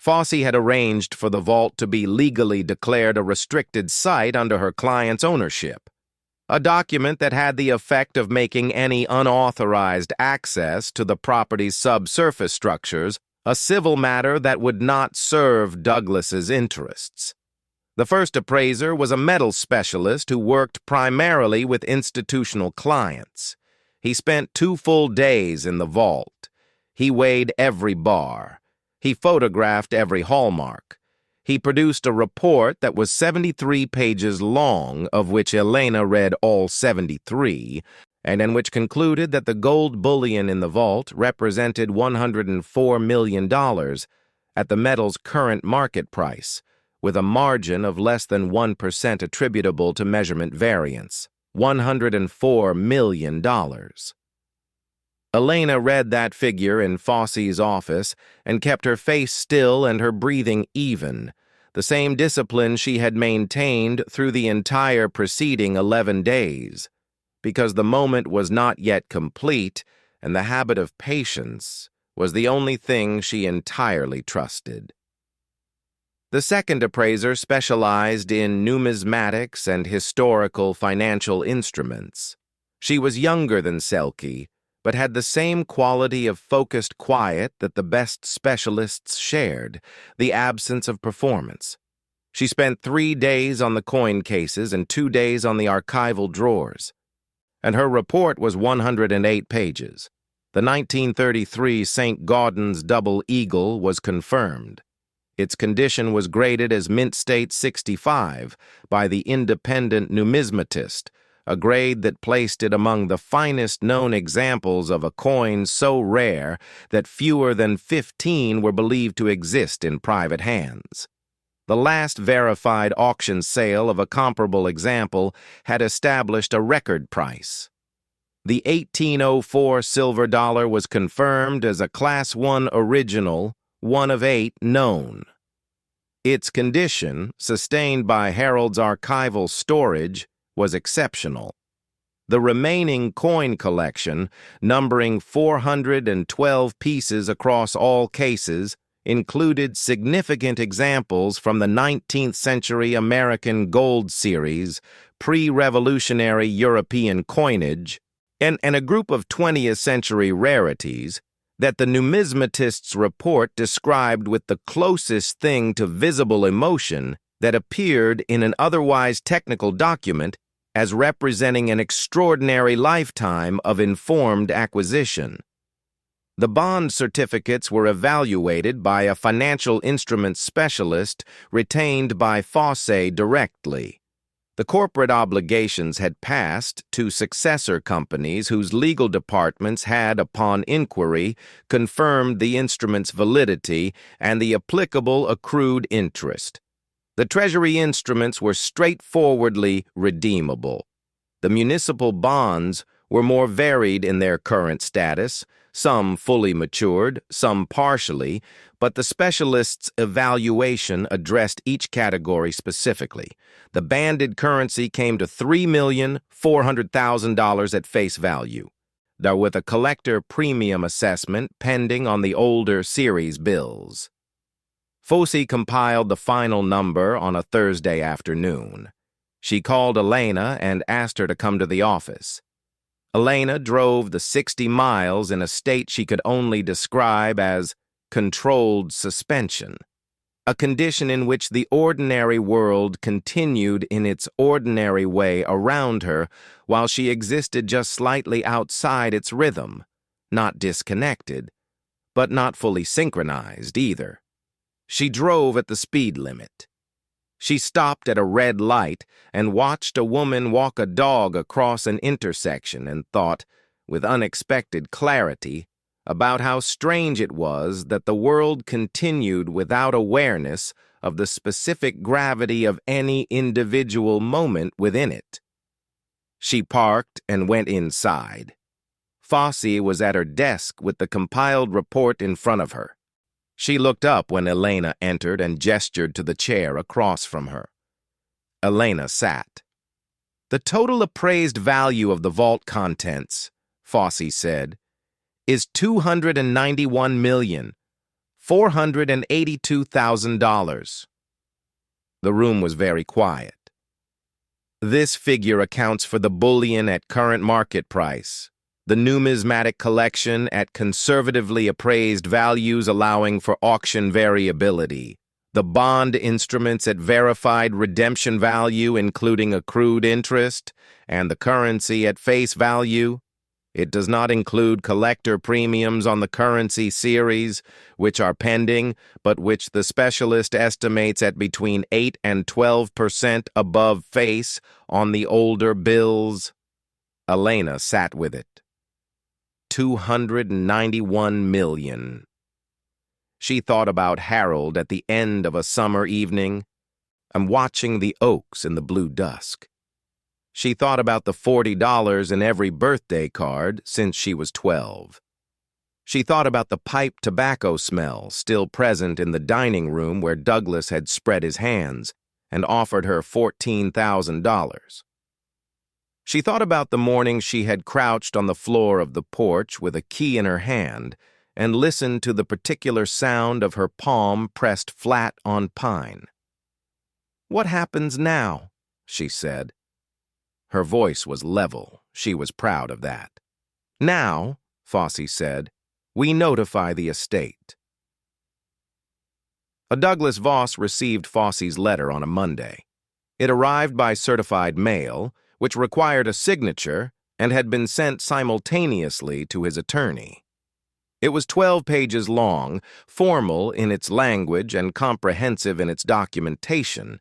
Fossey had arranged for the vault to be legally declared a restricted site under her client's ownership, a document that had the effect of making any unauthorized access to the property's subsurface structures a civil matter that would not serve Douglas's interests. The first appraiser was a metals specialist who worked primarily with institutional clients. He spent 2 full days in the vault. He weighed every bar. He photographed every hallmark. He produced a report that was 73 pages long, of which Elena read all 73, and in which concluded that the gold bullion in the vault represented $104 million at the metal's current market price, with a margin of less than 1% attributable to measurement variance. $104 million. Elena read that figure in Fossey's office and kept her face still and her breathing even, the same discipline she had maintained through the entire preceding 11 days, because the moment was not yet complete and the habit of patience was the only thing she entirely trusted. The second appraiser specialized in numismatics and historical financial instruments. She was younger than Selkie, but had the same quality of focused quiet that the best specialists shared, the absence of performance. She spent 3 days on the coin cases and 2 days on the archival drawers. And her report was 108 pages. The 1933 Saint-Gaudens double eagle was confirmed. Its condition was graded as Mint State 65 by the independent numismatist, a grade that placed it among the finest known examples of a coin so rare that fewer than 15 were believed to exist in private hands. The last verified auction sale of a comparable example had established a record price. The 1804 silver dollar was confirmed as a Class I original, 1 of 8 known. Its condition, sustained by Harold's archival storage, was exceptional. The remaining coin collection, numbering 412 pieces across all cases, included significant examples from the 19th century American gold series, pre-revolutionary European coinage, and a group of 20th century rarities that the numismatist's report described with the closest thing to visible emotion that appeared in an otherwise technical document as representing an extraordinary lifetime of informed acquisition. The bond certificates were evaluated by a financial instruments specialist retained by Fossey directly. The corporate obligations had passed to successor companies whose legal departments had, upon inquiry, confirmed the instrument's validity and the applicable accrued interest. The Treasury instruments were straightforwardly redeemable. The municipal bonds were more varied in their current status, some fully matured, some partially, but the specialist's evaluation addressed each category specifically. The banded currency came to $3,400,000 at face value, though with a collector premium assessment pending on the older series bills. Voss compiled the final number on a Thursday afternoon. She called Elena and asked her to come to the office. Elena drove the 60 miles in a state she could only describe as controlled suspension, a condition in which the ordinary world continued in its ordinary way around her while she existed just slightly outside its rhythm, not disconnected, but not fully synchronized either. She drove at the speed limit. She stopped at a red light and watched a woman walk a dog across an intersection and thought, with unexpected clarity, about how strange it was that the world continued without awareness of the specific gravity of any individual moment within it. She parked and went inside. Voss was at her desk with the compiled report in front of her. She looked up when Elena entered and gestured to the chair across from her. Elena sat. "The total appraised value of the vault contents," Voss said, "is $291,482,000. The room was very quiet. "This figure accounts for the bullion at current market price, the numismatic collection at conservatively appraised values allowing for auction variability, the bond instruments at verified redemption value including accrued interest, and the currency at face value. It does not include collector premiums on the currency series, which are pending, but which the specialist estimates at between 8 and 12% above face on the older bills." Elena sat with it. 291 million. She thought about Harold at the end of a summer evening and watching the oaks in the blue dusk. She thought about the $40 in every birthday card since she was 12. She thought about the pipe tobacco smell still present in the dining room where Douglas had spread his hands and offered her $14,000. She thought about the morning she had crouched on the floor of the porch with a key in her hand and listened to the particular sound of her palm pressed flat on pine. "What happens now?" she said. Her voice was level. She was proud of that. "Now," Voss said, "we notify the estate." A Douglas Voss received Voss's letter on a Monday. It arrived by certified mail, which required a signature and had been sent simultaneously to his attorney. It was 12 pages long, formal in its language and comprehensive in its documentation,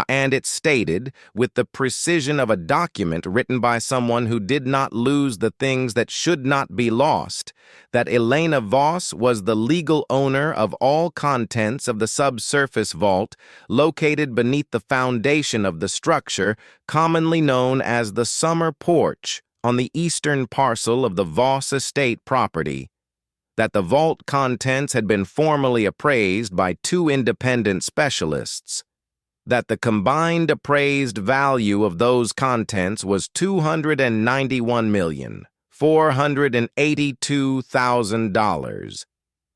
and it stated, with the precision of a document written by someone who did not lose the things that should not be lost, that Elena Voss was the legal owner of all contents of the subsurface vault located beneath the foundation of the structure commonly known as the summer porch on the eastern parcel of the Voss estate property, that the vault contents had been formally appraised by 2 independent specialists, that the combined appraised value of those contents was $291,482,000,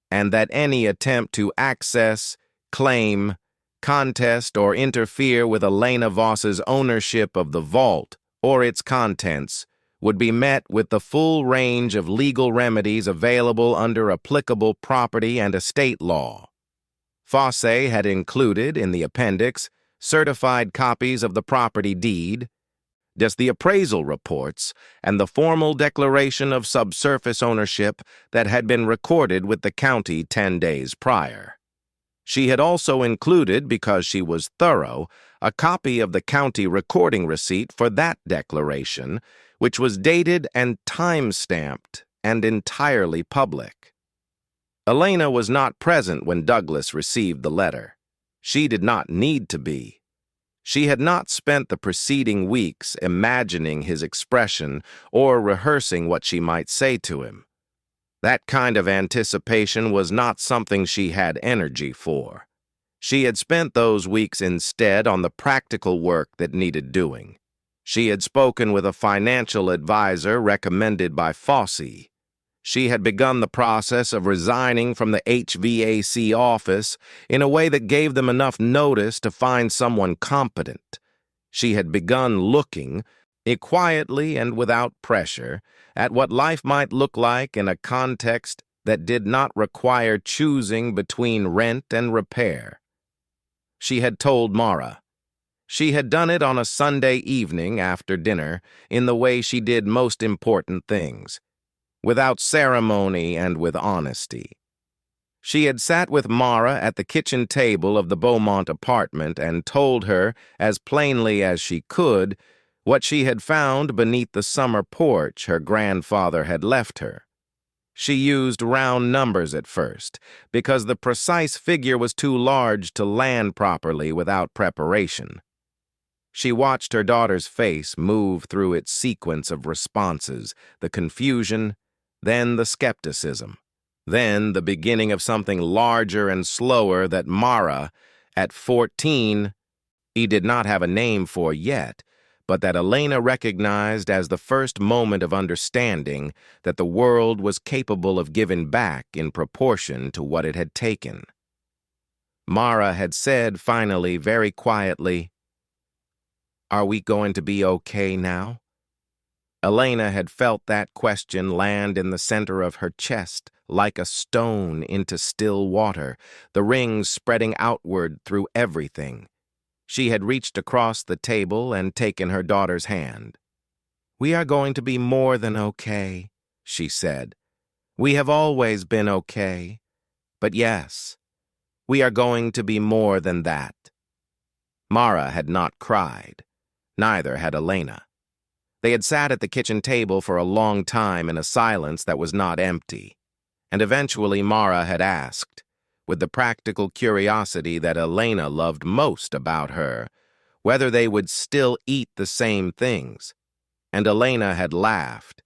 and that any attempt to access, claim, contest, or interfere with Elena Voss's ownership of the vault or its contents would be met with the full range of legal remedies available under applicable property and estate law. Voss had included in the appendix certified copies of the property deed, the appraisal reports, and the formal declaration of subsurface ownership that had been recorded with the county 10 days prior. She had also included, because she was thorough, a copy of the county recording receipt for that declaration, which was dated and time-stamped and entirely public. Elena was not present when Douglas received the letter. She did not need to be. She had not spent the preceding weeks imagining his expression or rehearsing what she might say to him. That kind of anticipation was not something she had energy for. She had spent those weeks instead on the practical work that needed doing. She had spoken with a financial advisor recommended by Voss. She had begun the process of resigning from the HVAC office in a way that gave them enough notice to find someone competent. She had begun looking, quietly and without pressure, at what life might look like in a context that did not require choosing between rent and repair. She had told Mara. She had done it on a Sunday evening after dinner in the way she did most important things, without ceremony and with honesty. She had sat with Mara at the kitchen table of the Beaumont apartment and told her, as plainly as she could, what she had found beneath the summer porch her grandfather had left her. She used round numbers at first, because the precise figure was too large to land properly without preparation. She watched her daughter's face move through its sequence of responses, the confusion, then the skepticism, then the beginning of something larger and slower that Mara, at 14, he did not have a name for yet, but that Elena recognized as the first moment of understanding that the world was capable of giving back in proportion to what it had taken. Mara had said finally, very quietly, "Are we going to be okay now?" Elena had felt that question land in the center of her chest, like a stone into still water, the rings spreading outward through everything. She had reached across the table and taken her daughter's hand. "We are going to be more than okay," she said. "We have always been okay. But yes, we are going to be more than that." Mara had not cried. Neither had Elena. They had sat at the kitchen table for a long time in a silence that was not empty, and eventually Mara had asked, with the practical curiosity that Elena loved most about her, whether they would still eat the same things, and Elena had laughed.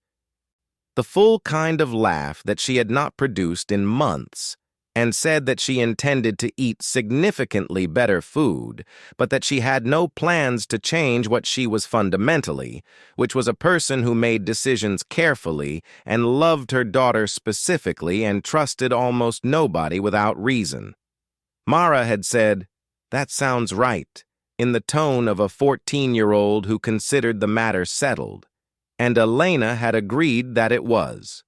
The full kind of laugh that she had not produced in months, and said that she intended to eat significantly better food, but that she had no plans to change what she was fundamentally, which was a person who made decisions carefully and loved her daughter specifically and trusted almost nobody without reason. Mara had said, "That sounds right," in the tone of a 14-year-old who considered the matter settled, and Elena had agreed that it was.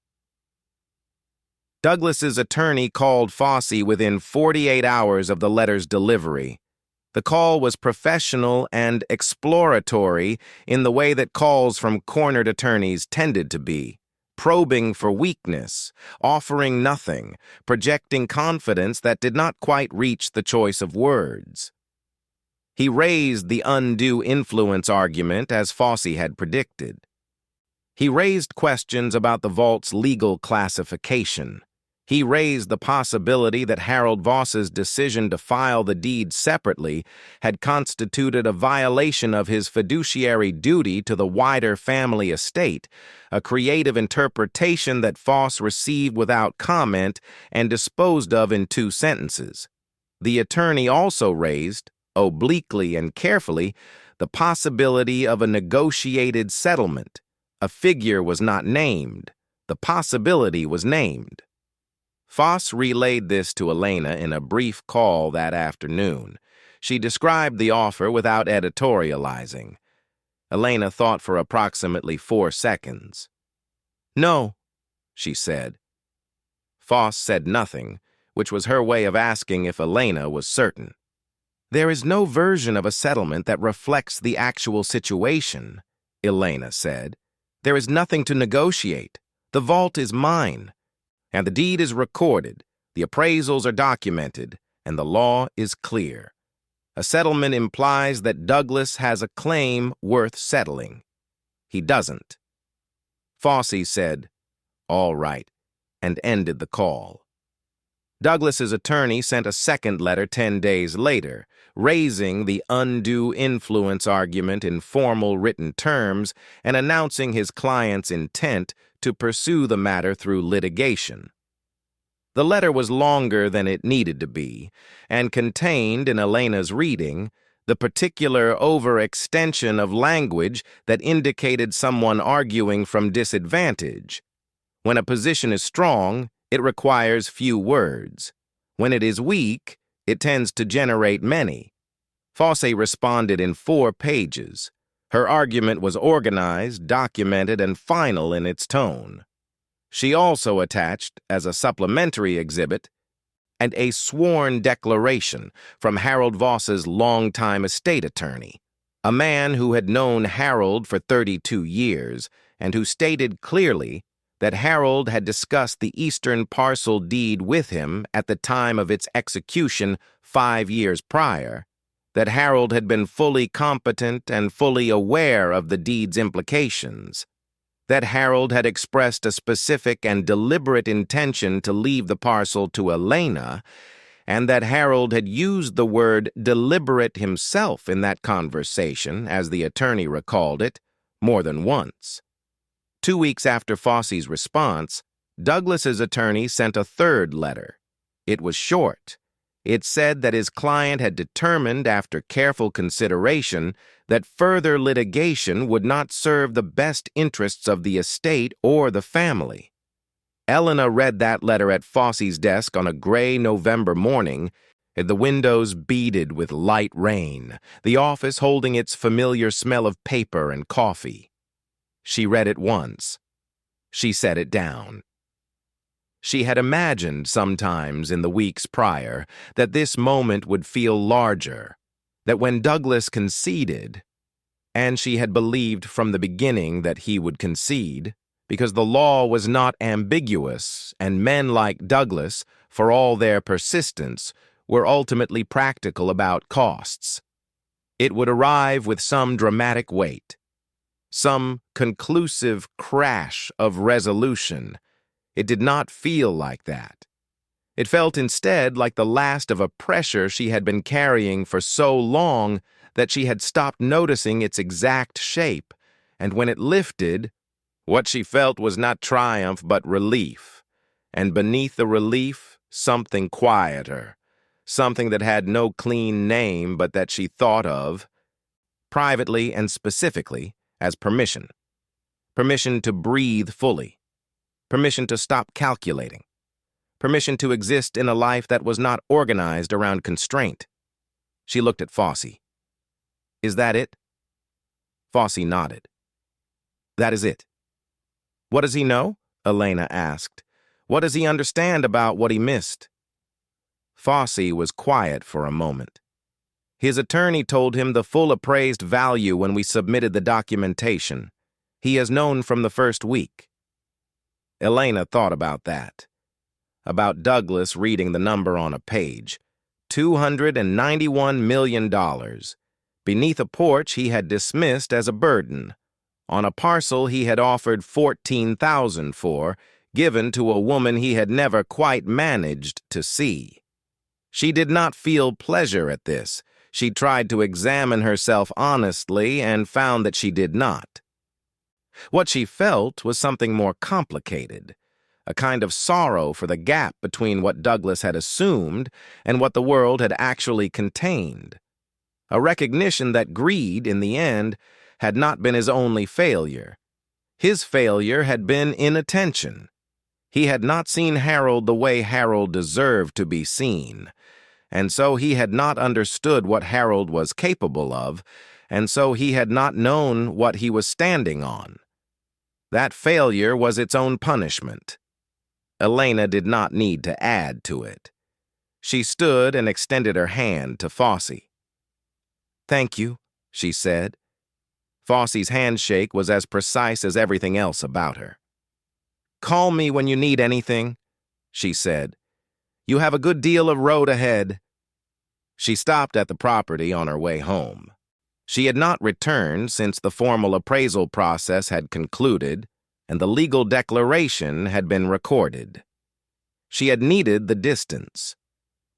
Douglas's attorney called Voss within 48 hours of the letter's delivery. The call was professional and exploratory in the way that calls from cornered attorneys tended to be, probing for weakness, offering nothing, projecting confidence that did not quite reach the choice of words. He raised the undue influence argument as Voss had predicted. He raised questions about the vault's legal classification. He raised the possibility that Harold Voss's decision to file the deed separately had constituted a violation of his fiduciary duty to the wider family estate, a creative interpretation that Voss received without comment and disposed of in 2 sentences. The attorney also raised, obliquely and carefully, the possibility of a negotiated settlement. A figure was not named. The possibility was named. Voss relayed this to Elena in a brief call that afternoon. She described the offer without editorializing. Elena thought for approximately 4 seconds. "No," she said. Voss said nothing, which was her way of asking if Elena was certain. "There is no version of a settlement that reflects the actual situation," Elena said. "There is nothing to negotiate. The vault is mine. And the deed is recorded, the appraisals are documented, and the law is clear. A settlement implies that Douglas has a claim worth settling. He doesn't." Voss said, "All right," and ended the call. Douglas's attorney sent a second letter 10 days later, raising the undue influence argument in formal written terms and announcing his client's intent to pursue the matter through litigation. The letter was longer than it needed to be, and contained, in Elena's reading, the particular overextension of language that indicated someone arguing from disadvantage. When a position is strong, it requires few words. When it is weak, it tends to generate many. Voss responded in 4 pages. Her argument was organized, documented, and final in its tone. She also attached, as a supplementary exhibit, and a sworn declaration from Harold Voss's longtime estate attorney, a man who had known Harold for 32 years and who stated clearly that Harold had discussed the Eastern parcel deed with him at the time of its execution 5 years prior, that Harold had been fully competent and fully aware of the deed's implications, that Harold had expressed a specific and deliberate intention to leave the parcel to Elena, and that Harold had used the word deliberate himself in that conversation, as the attorney recalled it, more than once. 2 weeks after Voss's response, Douglas's attorney sent a 3rd letter. It was short. It said that his client had determined, after careful consideration, that further litigation would not serve the best interests of the estate or the family. Elena read that letter at Voss's desk on a gray November morning, the windows beaded with light rain, the office holding its familiar smell of paper and coffee. She read it once. She set it down. She had imagined sometimes in the weeks prior that this moment would feel larger, that when Douglas conceded, and she had believed from the beginning that he would concede, because the law was not ambiguous, and men like Douglas, for all their persistence, were ultimately practical about costs. It would arrive with some dramatic weight, some conclusive crash of resolution. It did not feel like that. It felt instead like the last of a pressure she had been carrying for so long that she had stopped noticing its exact shape, and when it lifted, what she felt was not triumph but relief, and beneath the relief, something quieter, something that had no clean name but that she thought of, privately and specifically, as permission. Permission to breathe fully. Permission to stop calculating. Permission to exist in a life that was not organized around constraint. She looked at Voss. "Is that it?" Voss nodded. "That is it." "What does he know?" Elena asked. "What does he understand about what he missed?" Voss was quiet for a moment. His attorney told him the full appraised value when we submitted the documentation. He has known from the first week. Elena thought about that. About Douglas reading the number on a page. $291 million. Beneath a porch he had dismissed as a burden. On a parcel he had offered $14,000 for, given to a woman he had never quite managed to see. She did not feel pleasure at this. She tried to examine herself honestly and found that she did not. What she felt was something more complicated, a kind of sorrow for the gap between what Douglas had assumed and what the world had actually contained. A recognition that greed, in the end, had not been his only failure. His failure had been inattention. He had not seen Harold the way Harold deserved to be seen, and so he had not understood what Harold was capable of, and so he had not known what he was standing on. That failure was its own punishment. Elena did not need to add to it. She stood and extended her hand to Voss. "Thank you," she said. Voss's handshake was as precise as everything else about her. "Call me when you need anything," she said. "You have a good deal of road ahead." She stopped at the property on her way home. She had not returned since the formal appraisal process had concluded and the legal declaration had been recorded. She had needed the distance.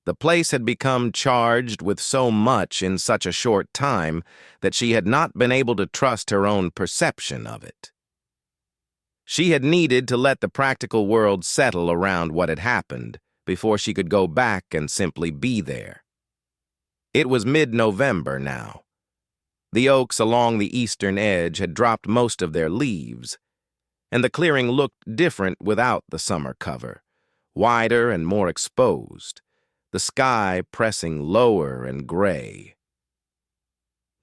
The place had become charged with so much in such a short time that she had not been able to trust her own perception of it. She had needed to let the practical world settle around what had happened before she could go back and simply be there. It was mid-November now. The oaks along the eastern edge had dropped most of their leaves, and the clearing looked different without the summer cover, wider and more exposed, the sky pressing lower and gray.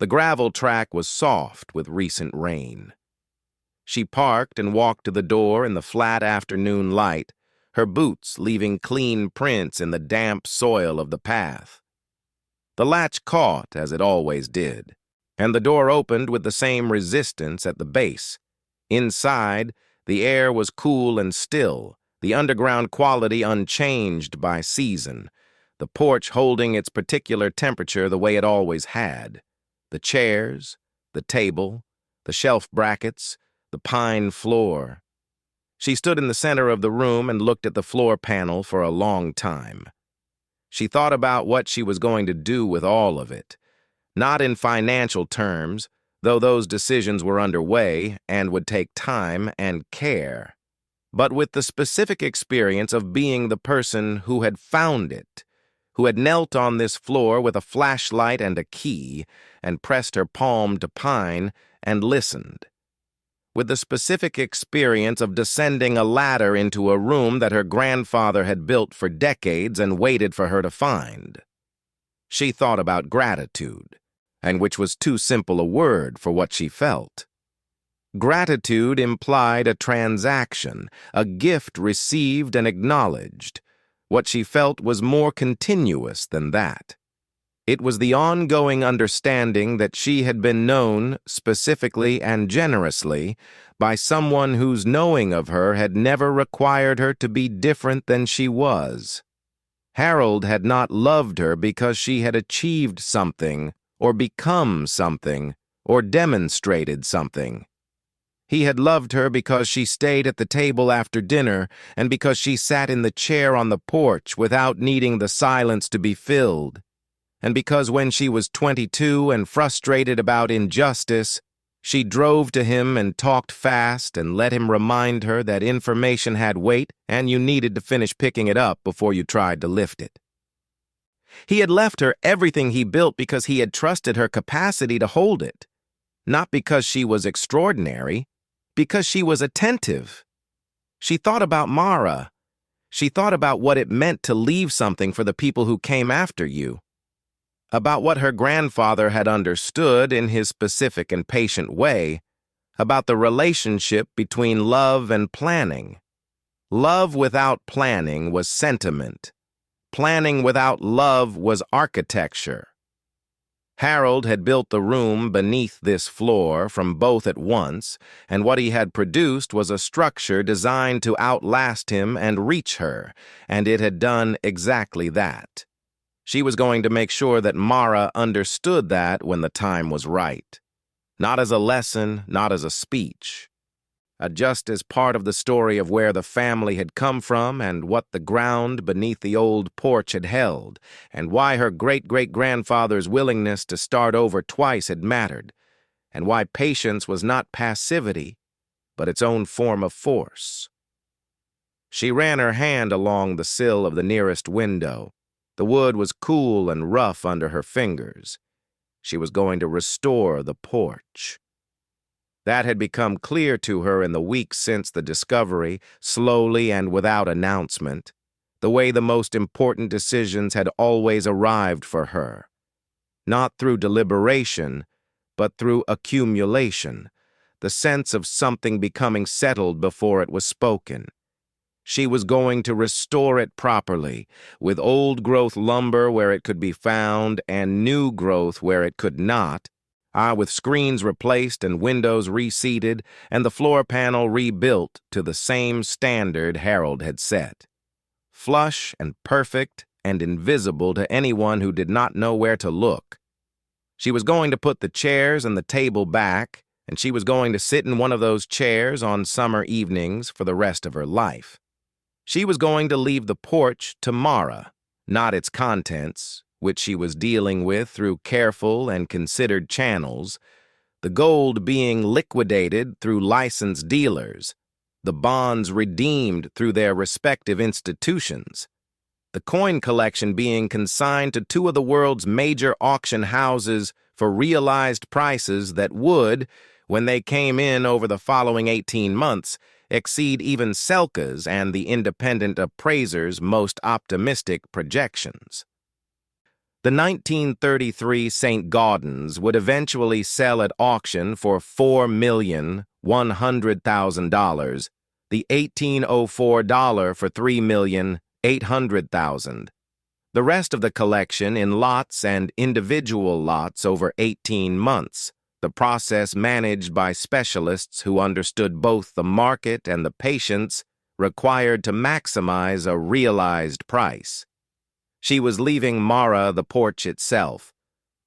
The gravel track was soft with recent rain. She parked and walked to the door in the flat afternoon light, her boots leaving clean prints in the damp soil of the path. The latch caught, as it always did, and the door opened with the same resistance at the base. Inside, the air was cool and still, the underground quality unchanged by season, the porch holding its particular temperature the way it always had. The chairs, the table, the shelf brackets, the pine floor. She stood in the center of the room and looked at the floor panel for a long time. She thought about what she was going to do with all of it, not in financial terms, though those decisions were underway and would take time and care, but with the specific experience of being the person who had found it, who had knelt on this floor with a flashlight and a key and pressed her palm to pine and listened, with the specific experience of descending a ladder into a room that her grandfather had built for decades and waited for her to find. She thought about gratitude, and which was too simple a word for what she felt. Gratitude implied a transaction, a gift received and acknowledged. What she felt was more continuous than that. It was the ongoing understanding that she had been known, specifically and generously, by someone whose knowing of her had never required her to be different than she was. Harold had not loved her because she had achieved something, or become something, or demonstrated something. He had loved her because she stayed at the table after dinner and because she sat in the chair on the porch without needing the silence to be filled, and because when she was 22 and frustrated about injustice, she drove to him and talked fast and let him remind her that information had weight and you needed to finish picking it up before you tried to lift it. He had left her everything he built because he had trusted her capacity to hold it, not because she was extraordinary, because she was attentive. She thought about Mara. She thought about what it meant to leave something for the people who came after you, about what her grandfather had understood in his specific and patient way, about the relationship between love and planning. Love without planning was sentiment. Planning without love was architecture. Harold had built the room beneath this floor from both at once, and what he had produced was a structure designed to outlast him and reach her, and it had done exactly that. She was going to make sure that Mara understood that when the time was right. Not as a lesson, not as a speech. Just as part of the story of where the family had come from and what the ground beneath the old porch had held, and why her great-great-grandfather's willingness to start over twice had mattered, and why patience was not passivity, but its own form of force. She ran her hand along the sill of the nearest window. The wood was cool and rough under her fingers. She was going to restore the porch. That had become clear to her in the weeks since the discovery, slowly and without announcement, the way the most important decisions had always arrived for her. Not through deliberation, but through accumulation, the sense of something becoming settled before it was spoken. She was going to restore it properly, with old-growth lumber where it could be found and new growth where it could not, with screens replaced and windows reseated and the floor panel rebuilt to the same standard Harold had set. Flush and perfect and invisible to anyone who did not know where to look. She was going to put the chairs and the table back, and she was going to sit in one of those chairs on summer evenings for the rest of her life. She was going to leave the porch to Mara, not its contents, which she was dealing with through careful and considered channels, the gold being liquidated through licensed dealers, the bonds redeemed through their respective institutions. The coin collection being consigned to two of the world's major auction houses for realized prices that would, when they came in over the following 18 months, exceed even Selke's and the independent appraiser's most optimistic projections. The 1933 Saint-Gaudens would eventually sell at auction for $4,100,000, the 1804 dollar for $3,800,000. The rest of the collection in lots and individual lots over 18 months, the process managed by specialists who understood both the market and the patients required to maximize a realized price. She was leaving Mara the porch itself,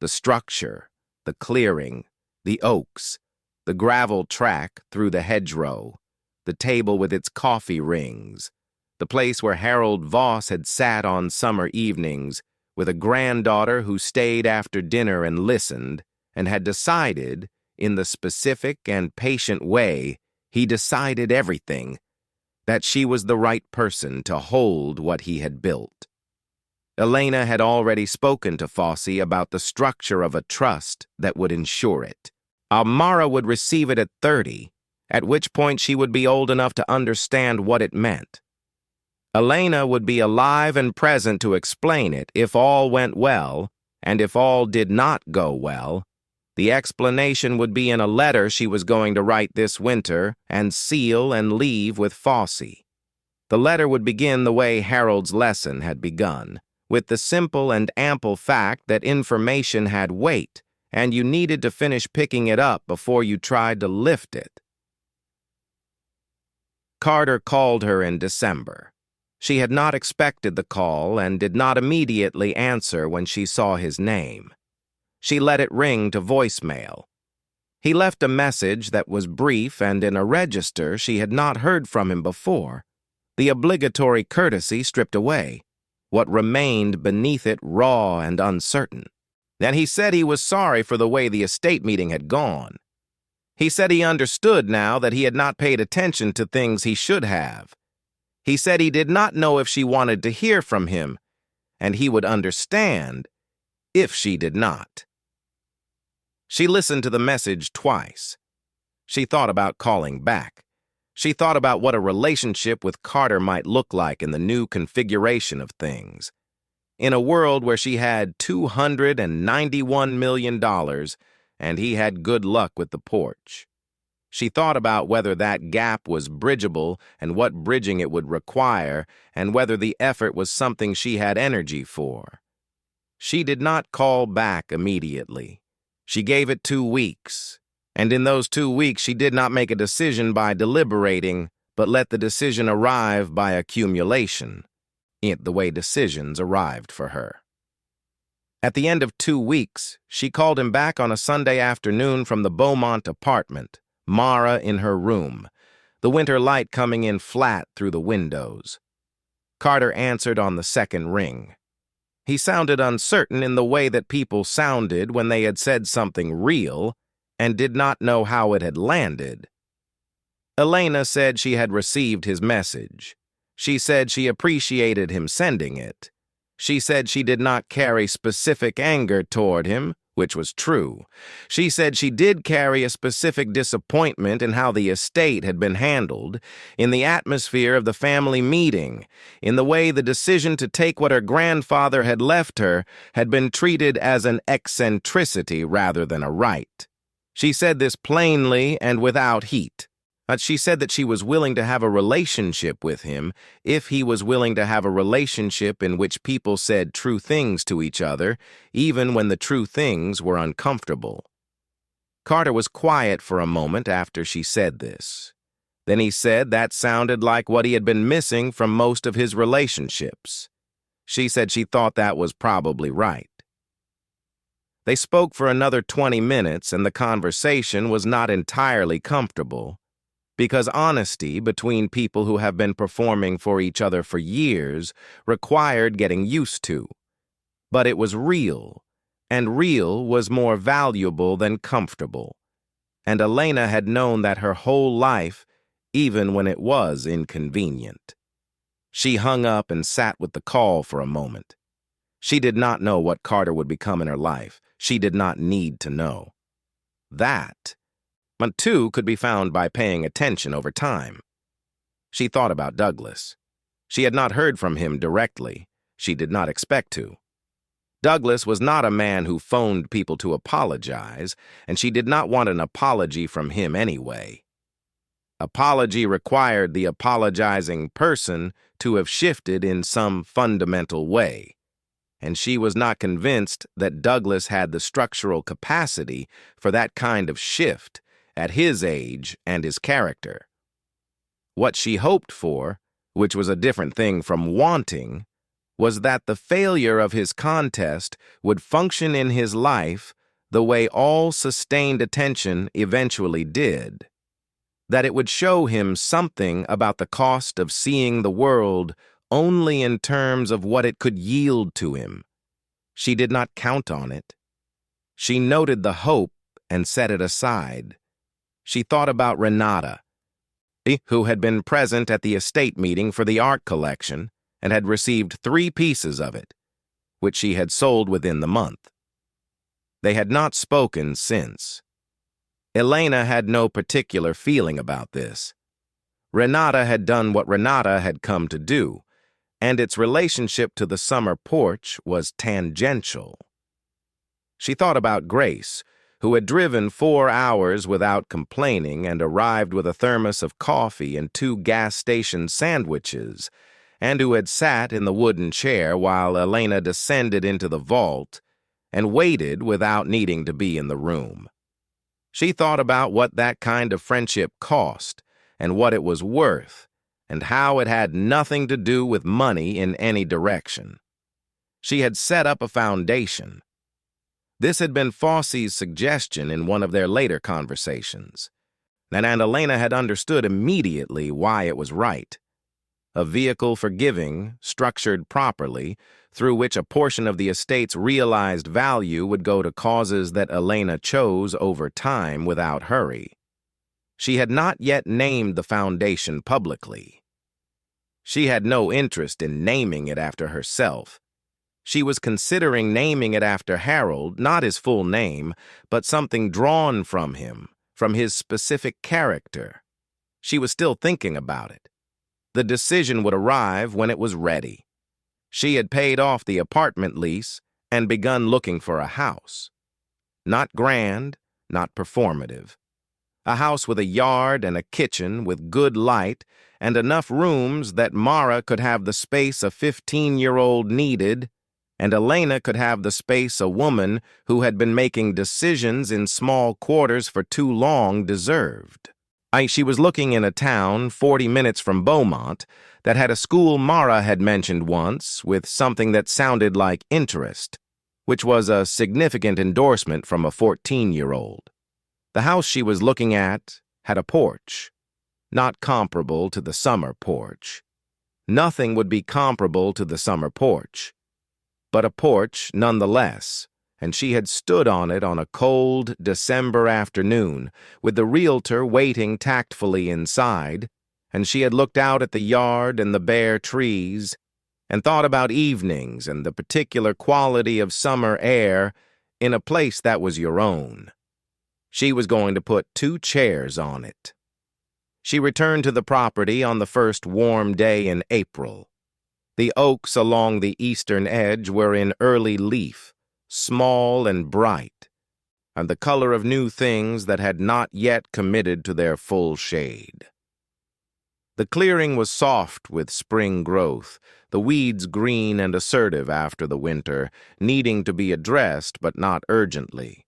the structure, the clearing, the oaks, the gravel track through the hedgerow, the table with its coffee rings, the place where Harold Voss had sat on summer evenings with a granddaughter who stayed after dinner and listened, and had decided, in the specific and patient way he decided everything, that she was the right person to hold what he had built. Elena had already spoken to Fosse about the structure of a trust that would ensure it. Mara would receive it at 30, at which point she would be old enough to understand what it meant. Elena would be alive and present to explain it if all went well, and if all did not go well, the explanation would be in a letter she was going to write this winter and seal and leave with Fosse. The letter would begin the way Harold's lesson had begun, with the simple and ample fact that information had weight, and you needed to finish picking it up before you tried to lift it. Carter called her in December. She had not expected the call and did not immediately answer when she saw his name. She let it ring to voicemail. He left a message that was brief and in a register she had not heard from him before, the obligatory courtesy stripped away, what remained beneath it raw and uncertain. And he said he was sorry for the way the estate meeting had gone. He said he understood now that he had not paid attention to things he should have. He said he did not know if she wanted to hear from him, and he would understand if she did not. She listened to the message twice. She thought about calling back. She thought about what a relationship with Carter might look like in the new configuration of things. In a world where she had $291 million and he had good luck with the porch. She thought about whether that gap was bridgeable and what bridging it would require, and whether the effort was something she had energy for. She did not call back immediately. She gave it 2 weeks, and in those 2 weeks she did not make a decision by deliberating, but let the decision arrive by accumulation, the way decisions arrived for her. At the end of 2 weeks, she called him back on a Sunday afternoon from the Beaumont apartment, Mara in her room, the winter light coming in flat through the windows. Carter answered on the second ring. He sounded uncertain in the way that people sounded when they had said something real and did not know how it had landed. Elena said she had received his message. She said she appreciated him sending it. She said she did not carry specific anger toward him, which was true. She said she did carry a specific disappointment in how the estate had been handled, in the atmosphere of the family meeting, in the way the decision to take what her grandfather had left her had been treated as an eccentricity rather than a right. She said this plainly and without heat. She said that she was willing to have a relationship with him if he was willing to have a relationship in which people said true things to each other, even when the true things were uncomfortable. Carter was quiet for a moment after she said this. Then he said that sounded like what he had been missing from most of his relationships. She said she thought that was probably right. They spoke for another 20 minutes, and the conversation was not entirely comfortable, because honesty between people who have been performing for each other for years required getting used to. But it was real, and real was more valuable than comfortable. And Elena had known that her whole life, even when it was inconvenient. She hung up and sat with the call for a moment. She did not know what Carter would become in her life. She did not need to know. That, but too, could be found by paying attention over time. She thought about Douglas. She had not heard from him directly. She did not expect to. Douglas was not a man who phoned people to apologize, and she did not want an apology from him anyway. Apology required the apologizing person to have shifted in some fundamental way, and she was not convinced that Douglas had the structural capacity for that kind of shift at his age and his character. What she hoped for, which was a different thing from wanting, was that the failure of his contest would function in his life the way all sustained attention eventually did. That it would show him something about the cost of seeing the world only in terms of what it could yield to him. She did not count on it. She noted the hope and set it aside. She thought about Renata, who had been present at the estate meeting for the art collection and had received 3 pieces of it, which she had sold within the month. They had not spoken since. Elena had no particular feeling about this. Renata had done what Renata had come to do, and its relationship to the summer porch was tangential. She thought about Grace, who had driven 4 hours without complaining and arrived with a thermos of coffee and 2 gas station sandwiches, and who had sat in the wooden chair while Elena descended into the vault and waited without needing to be in the room. She thought about what that kind of friendship cost and what it was worth, and how it had nothing to do with money in any direction. She had set up a foundation. This had been Fosse's suggestion in one of their later conversations, and Elena had understood immediately why it was right. A vehicle for giving, structured properly, through which a portion of the estate's realized value would go to causes that Elena chose over time without hurry. She had not yet named the foundation publicly. She had no interest in naming it after herself. She was considering naming it after Harold, not his full name, but something drawn from him, from his specific character. She was still thinking about it. The decision would arrive when it was ready. She had paid off the apartment lease and begun looking for a house. Not grand, not performative. A house with a yard and a kitchen with good light and enough rooms that Mara could have the space a 15-year-old needed, and Elena could have the space a woman who had been making decisions in small quarters for too long deserved. She was looking in a town 40 minutes from Beaumont that had a school Mara had mentioned once with something that sounded like interest, which was a significant endorsement from a 14-year-old. The house she was looking at had a porch, not comparable to the summer porch. Nothing would be comparable to the summer porch, but a porch nonetheless, and she had stood on it on a cold December afternoon, with the realtor waiting tactfully inside, and she had looked out at the yard and the bare trees, and thought about evenings and the particular quality of summer air in a place that was your own. She was going to put 2 chairs on it. She returned to the property on the first warm day in April. The oaks along the eastern edge were in early leaf, small and bright, and the color of new things that had not yet committed to their full shade. The clearing was soft with spring growth, the weeds green and assertive after the winter, needing to be addressed but not urgently.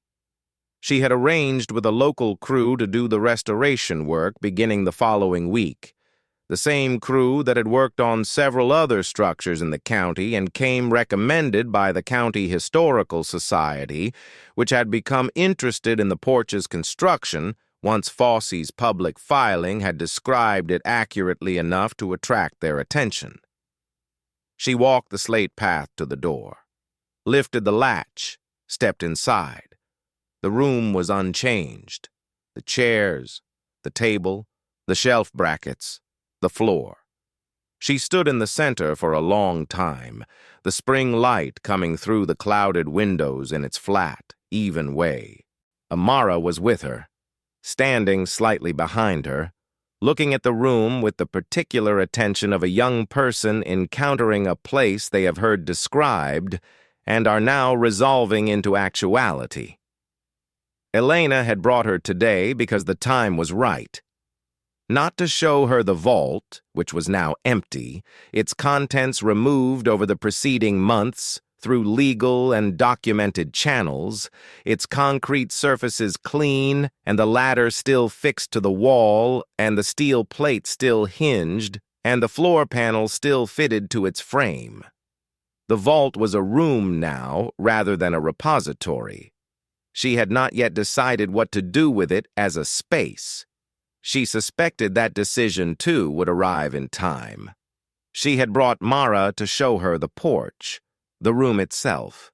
She had arranged with a local crew to do the restoration work beginning the following week, the same crew that had worked on several other structures in the county and came recommended by the County Historical Society, which had become interested in the porch's construction once Fosse's public filing had described it accurately enough to attract their attention. She walked the slate path to the door, lifted the latch, stepped inside. The room was unchanged. The chairs, the table, the shelf brackets, the floor. She stood in the center for a long time, the spring light coming through the clouded windows in its flat, even way. Amara was with her, standing slightly behind her, looking at the room with the particular attention of a young person encountering a place they have heard described and are now resolving into actuality. Elena had brought her today because the time was right. Not to show her the vault, which was now empty, its contents removed over the preceding months through legal and documented channels, its concrete surfaces clean and the ladder still fixed to the wall and the steel plate still hinged and the floor panel still fitted to its frame. The vault was a room now rather than a repository. She had not yet decided what to do with it as a space. She suspected that decision, too, would arrive in time. She had brought Mara to show her the porch, the room itself,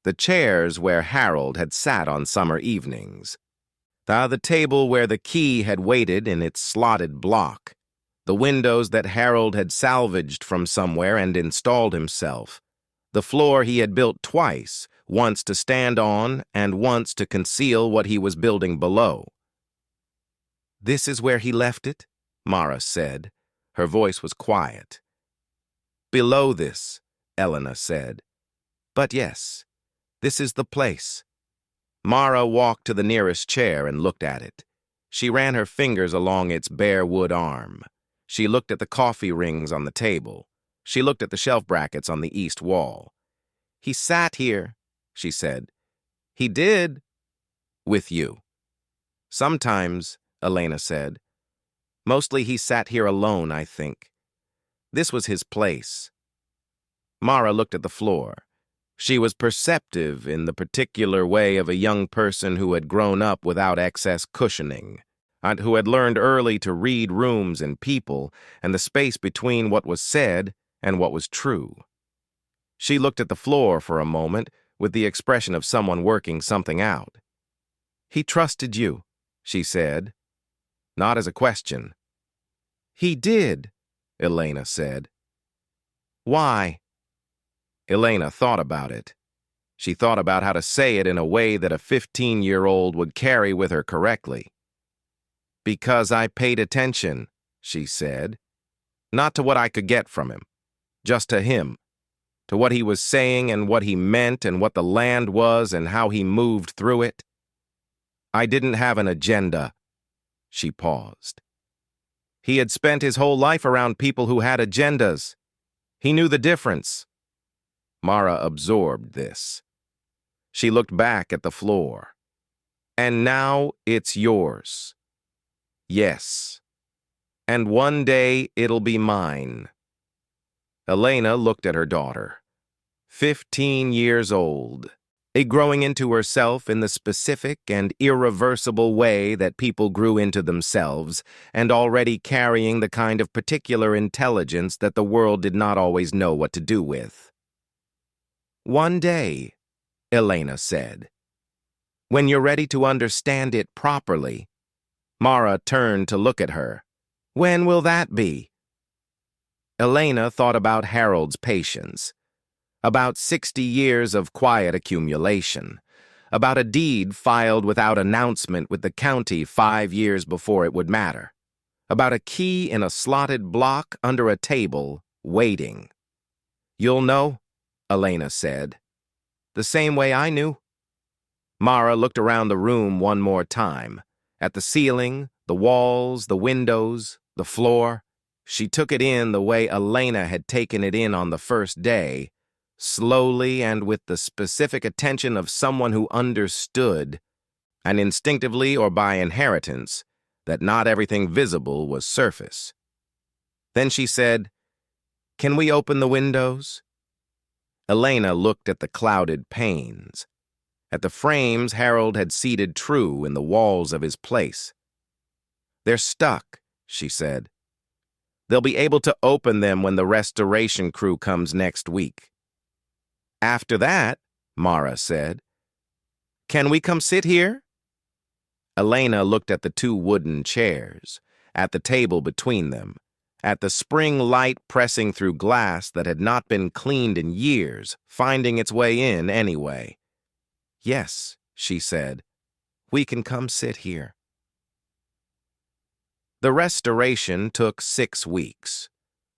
the chairs where Harold had sat on summer evenings, the table where the key had waited in its slotted block, the windows that Harold had salvaged from somewhere and installed himself, the floor he had built twice, once to stand on and once to conceal what he was building below. "This is where he left it," Mara said. Her voice was quiet. "Below this," Elena said. "But yes, this is the place." Mara walked to the nearest chair and looked at it. She ran her fingers along its bare wood arm. She looked at the coffee rings on the table. She looked at the shelf brackets on the east wall. "He sat here," she said. "He did." "With you." "Sometimes," Elena said. "Mostly he sat here alone, I think. This was his place." Mara looked at the floor. She was perceptive in the particular way of a young person who had grown up without excess cushioning, and who had learned early to read rooms and people and the space between what was said and what was true. She looked at the floor for a moment with the expression of someone working something out. "He trusted you," she said. Not as a question. "He did," Elena said. "Why?" Elena thought about it. She thought about how to say it in a way that a 15-year-old would carry with her correctly. "Because I paid attention," she said. "Not to what I could get from him, just to him, to what he was saying and what he meant and what the land was and how he moved through it. I didn't have an agenda." She paused. "He had spent his whole life around people who had agendas. He knew the difference." Mara absorbed this. She looked back at the floor. "And now it's yours." "Yes. And one day it'll be mine." Elena looked at her daughter. 15 years old. Growing into herself in the specific and irreversible way that people grew into themselves, and already carrying the kind of particular intelligence that the world did not always know what to do with. "One day," Elena said. "When you're ready to understand it properly." Mara turned to look at her. "When will that be?" Elena thought about Harold's patience. About 60 years of quiet accumulation, about a deed filed without announcement with the county 5 years before it would matter, about a key in a slotted block under a table, waiting. "You'll know," Elena said. "The same way I knew." Mara looked around the room one more time, at the ceiling, the walls, the windows, the floor. She took it in the way Elena had taken it in on the first day, slowly and with the specific attention of someone who understood, and instinctively or by inheritance, that not everything visible was surface. Then she said, "Can we open the windows?" Elena looked at the clouded panes, at the frames Harold had seated true in the walls of his place. "They're stuck," she said. "They'll be able to open them when the restoration crew comes next week." "After that," Mara said, "can we come sit here?" Elena looked at the 2 wooden chairs. at the table between them, at the spring light pressing through glass that had not been cleaned in years, finding its way in anyway. "Yes," she said, "we can come sit here." The restoration took 6 weeks.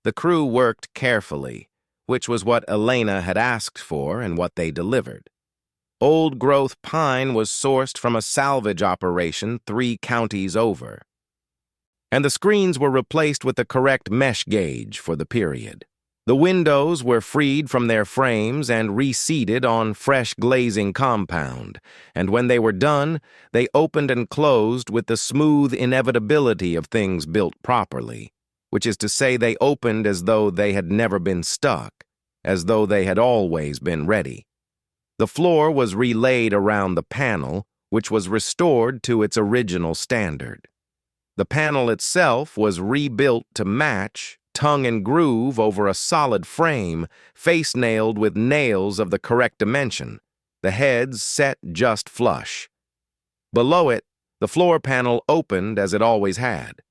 The crew worked carefully, which was what Elena had asked for and what they delivered. Old-growth pine was sourced from a salvage operation 3 counties over, and the screens were replaced with the correct mesh gauge for the period. The windows were freed from their frames and reseated on fresh glazing compound, and when they were done, they opened and closed with the smooth inevitability of things built properly, which is to say they opened as though they had never been stuck, as though they had always been ready. The floor was relaid around the panel, which was restored to its original standard. The panel itself was rebuilt to match, tongue and groove over a solid frame, face-nailed with nails of the correct dimension, the heads set just flush. Below it, the floor panel opened as it always had.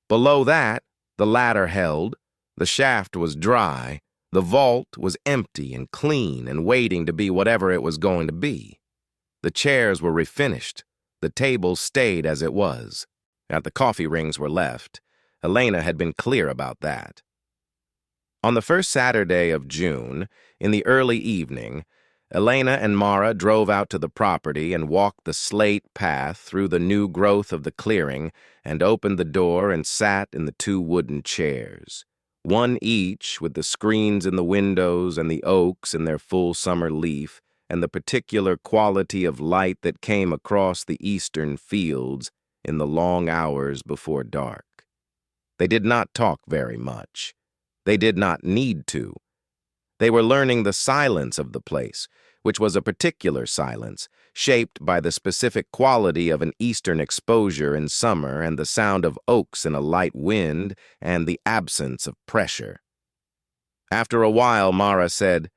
Below that, the ladder held, the shaft was dry, the vault was empty and clean and waiting to be whatever it was going to be. The chairs were refinished, the table stayed as it was. The coffee rings were left. Elena had been clear about that. On the first Saturday of June, in the early evening, Elena and Mara drove out to the property and walked the slate path through the new growth of the clearing and opened the door and sat in the 2 wooden chairs, one each with the screens in the windows and the oaks in their full summer leaf and the particular quality of light that came across the eastern fields in the long hours before dark. They did not talk very much. They did not need to. They were learning the silence of the place, which was a particular silence, shaped by the specific quality of an eastern exposure in summer and the sound of oaks in a light wind and the absence of pressure. After a while, Mara said,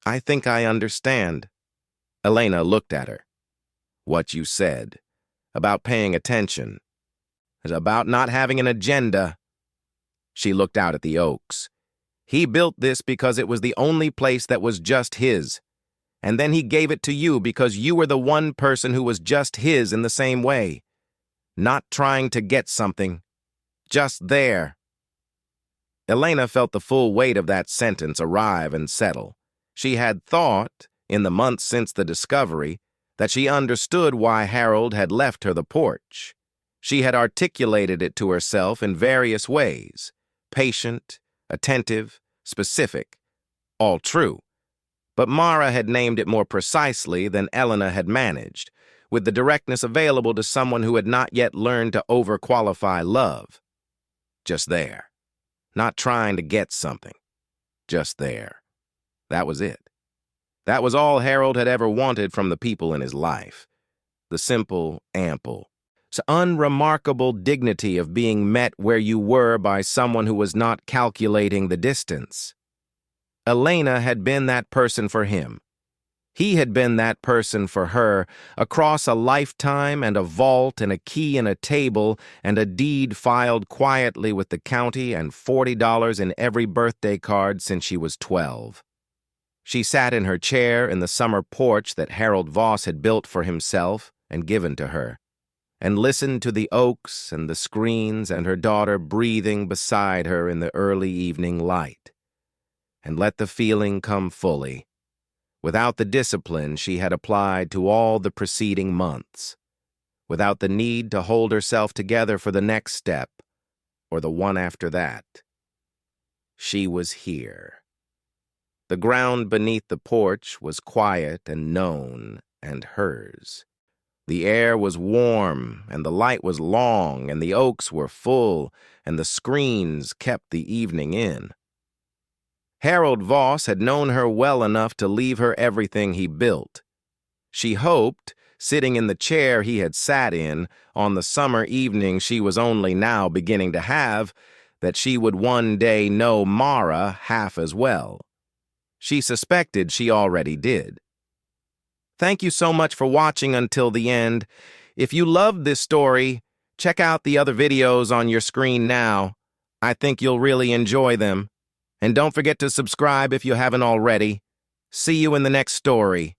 "I think I understand." Elena looked at her. "What you said, about paying attention, is about not having an agenda." She looked out at the oaks. "He built this because it was the only place that was just his. And then he gave it to you because you were the one person who was just his in the same way. Not trying to get something. Just there." Elena felt the full weight of that sentence arrive and settle. She had thought, in the months since the discovery, that she understood why Harold had left her the porch. She had articulated it to herself in various ways, patient, attentive, specific, all true. But Mara had named it more precisely than Elena had managed, with the directness available to someone who had not yet learned to overqualify love. Just there. Not trying to get something. Just there. That was it. That was all Harold had ever wanted from the people in his life. The simple, ample, unremarkable dignity of being met where you were by someone who was not calculating the distance. Elena had been that person for him. He had been that person for her, across a lifetime and a vault and a key and a table and a deed filed quietly with the county and $40 in every birthday card since she was 12. She sat in her chair in the summer porch that Harold Voss had built for himself and given to her, and listened to the oaks and the screens and her daughter breathing beside her in the early evening light, and let the feeling come fully, without the discipline she had applied to all the preceding months, without the need to hold herself together for the next step or the one after that. She was here. The ground beneath the porch was quiet and known and hers. The air was warm, and the light was long, and the oaks were full, and the screens kept the evening in. Harold Voss had known her well enough to leave her everything he built. She hoped, sitting in the chair he had sat in on the summer evening she was only now beginning to have, that she would one day know Mara half as well. She suspected she already did. Thank you so much for watching until the end. If you loved this story, Check out the other videos on your screen now. I think you'll really enjoy them. And don't forget to subscribe if you haven't already. See you in the next story.